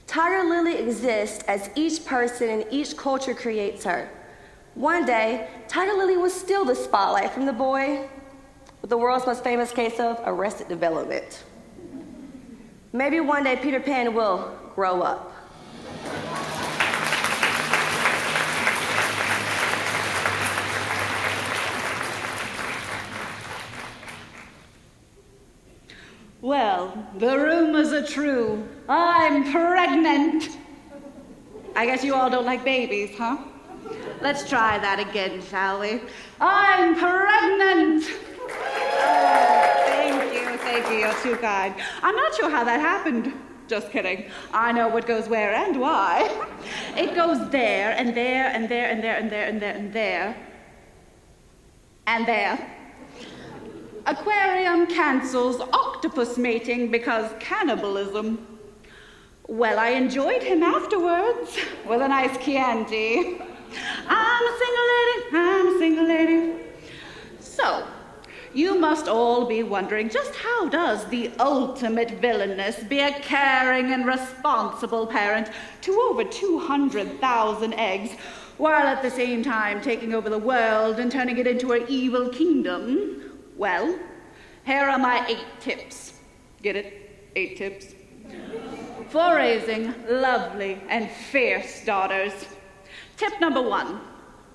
R: Tiger Lily exists as each person and each culture creates her. One day, Tiger Lily will steal the spotlight from the boy with the world's most famous case of Arrested Development. Maybe one day Peter Pan will grow up.
J: Well, the rumors are true. I'm pregnant. I guess you all don't like babies, huh? Let's try that again, shall we? I'm pregnant. Thank you, you're too kind. I'm not sure how that happened. Just kidding. I know what goes where and why. It goes there, and there, and there, and there, and there, and there, and there. And there. Aquarium cancels octopus mating because cannibalism. Well, I enjoyed him afterwards with a nice Chianti. I'm a single lady. So, you must all be wondering, just how does the ultimate villainess be a caring and responsible parent to over 200,000 eggs, while at the same time taking over the world and turning it into an evil kingdom? Well, here are my 8 tips. Get it? 8 tips. For raising lovely and fierce daughters. Tip number 1,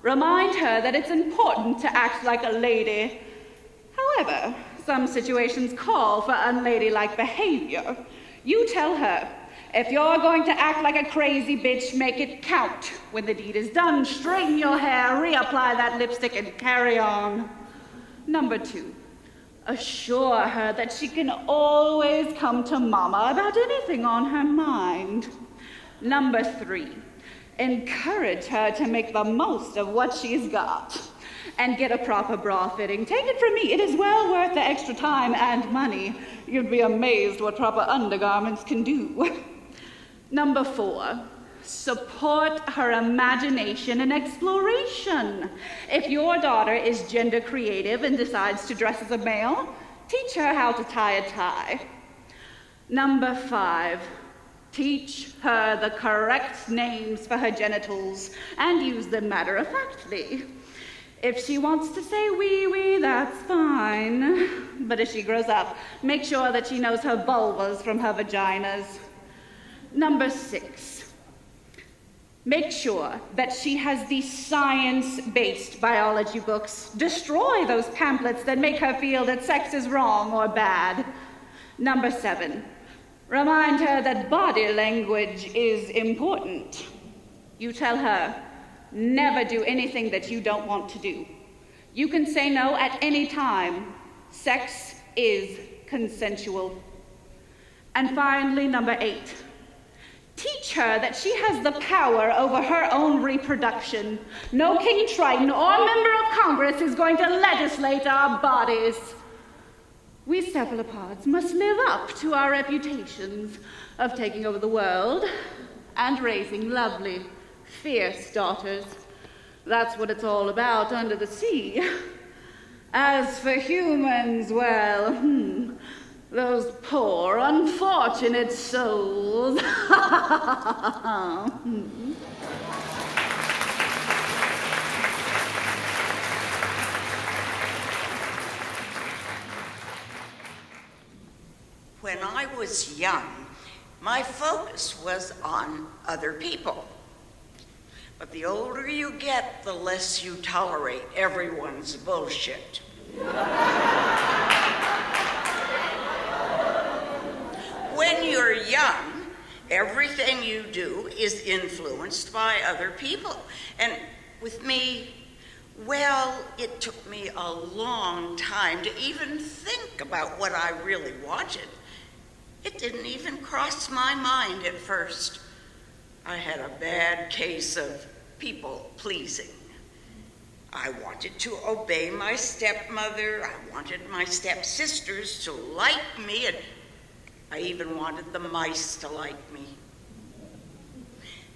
J: remind her that it's important to act like a lady. However, some situations call for unladylike behavior. You tell her, if you're going to act like a crazy bitch, make it count. When the deed is done, straighten your hair, reapply that lipstick, and carry on. Number 2, assure her that she can always come to Mama about anything on her mind. Number 3, encourage her to make the most of what she's got. And get a proper bra fitting. Take it from me, it is well worth the extra time and money. You'd be amazed what proper undergarments can do. Number 4, support her imagination and exploration. If your daughter is gender creative and decides to dress as a male, teach her how to tie a tie. Number 5, teach her the correct names for her genitals and use them matter-of-factly. If she wants to say wee-wee, that's fine. But if she grows up, make sure that she knows her vulvas from her vaginas. Number 6, make sure that she has the science-based biology books. Destroy those pamphlets that make her feel that sex is wrong or bad. Number 7, remind her that body language is important. You tell her, never do anything that you don't want to do. You can say no at any time. Sex is consensual. And finally, number 8, teach her that she has the power over her own reproduction. No King Triton or member of Congress is going to legislate our bodies. We cephalopods must live up to our reputations of taking over the world and raising lovely, fierce daughters. That's what it's all about under the sea. As for humans, well, those poor, unfortunate souls.
S: When I was young, my focus was on other people. But the older you get, the less you tolerate everyone's bullshit. When you're young, everything you do is influenced by other people. And with me, well, it took me a long time to even think about what I really wanted. It didn't even cross my mind at first. I had a bad case of people pleasing. I wanted to obey my stepmother. I wanted my stepsisters to like me, and I even wanted the mice to like me.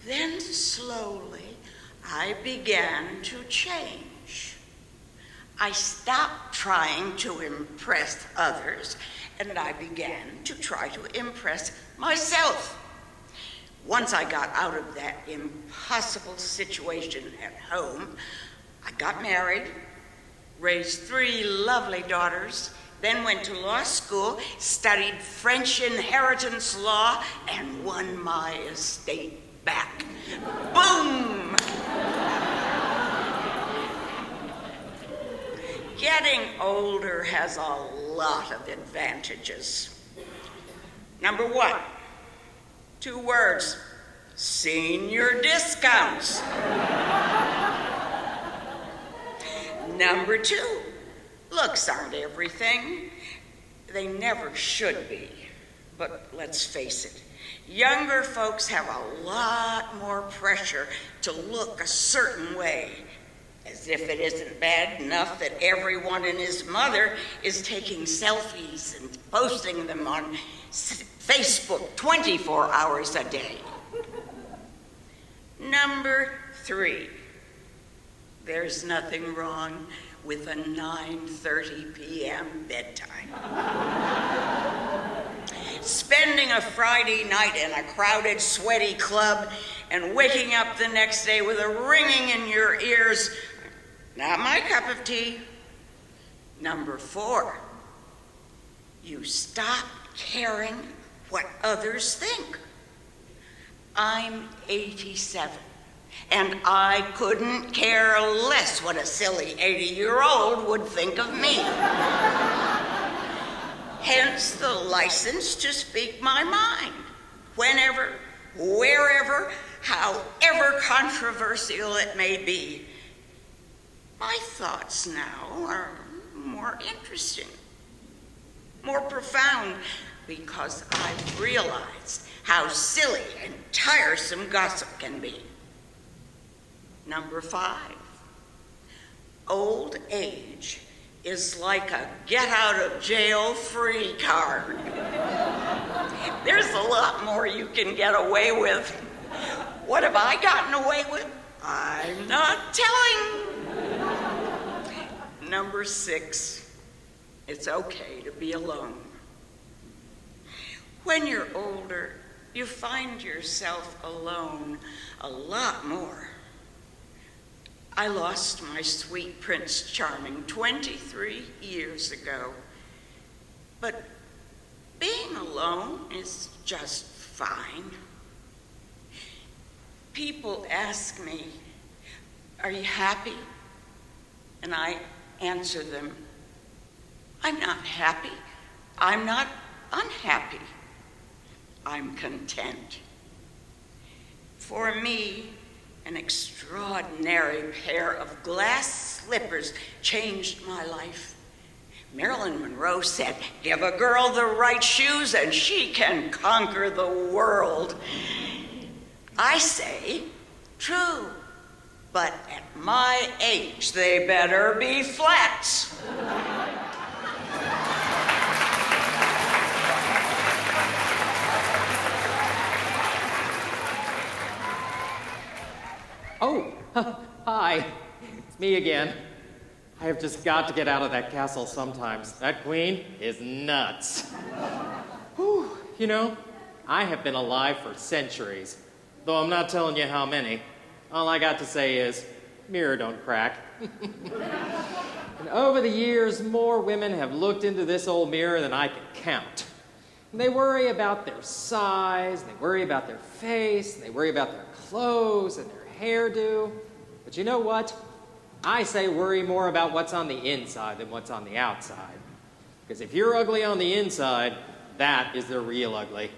S: Then slowly, I began to change. I stopped trying to impress others, and I began to try to impress myself. Once I got out of that impossible situation at home, I got married, raised 3 lovely daughters, then went to law school, studied French inheritance law, and won my estate back. Boom! Getting older has a lot of advantages. Number 1, 2 words, senior discounts. Number 2, looks aren't everything. They never should be. But let's face it, younger folks have a lot more pressure to look a certain way, as if it isn't bad enough that everyone and his mother is taking selfies and posting them on Facebook 24 hours a day. Number 3, there's nothing wrong with a 9:30 p.m. bedtime. Spending a Friday night in a crowded, sweaty club and waking up the next day with a ringing in your ears, not my cup of tea. Number 4, you stop caring what others think. I'm 87, and I couldn't care less what a silly 80-year-old would think of me. Hence the license to speak my mind, whenever, wherever, however controversial it may be. My thoughts now are more interesting, more profound, because I've realized how silly and tiresome gossip can be. Number 5, old age is like a get-out-of-jail-free card. There's a lot more you can get away with. What have I gotten away with? I'm not telling. Number 6, it's okay to be alone. When you're older, you find yourself alone a lot more. I lost my sweet Prince Charming 23 years ago, but being alone is just fine. People ask me, are you happy? And I answer them, I'm not happy. I'm not unhappy. I'm content. For me, an extraordinary pair of glass slippers changed my life. Marilyn Monroe said, give a girl the right shoes and she can conquer the world. I say, true, but at my age, they better be flats.
D: Oh, hi. It's me again. I have just got to get out of that castle sometimes. That queen is nuts. Whew. You know, I have been alive for centuries, though I'm not telling you how many. All I got to say is, mirror don't crack. And over the years, more women have looked into this old mirror than I can count. And they worry about their size, and they worry about their face, and they worry about their clothes and their hairdo. But you know what? I say worry more about what's on the inside than what's on the outside. Because if you're ugly on the inside, that is the real ugly.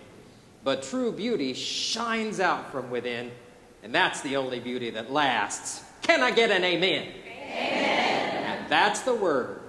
D: But true beauty shines out from within, and that's the only beauty that lasts. Can I get an amen? Amen. And that's the word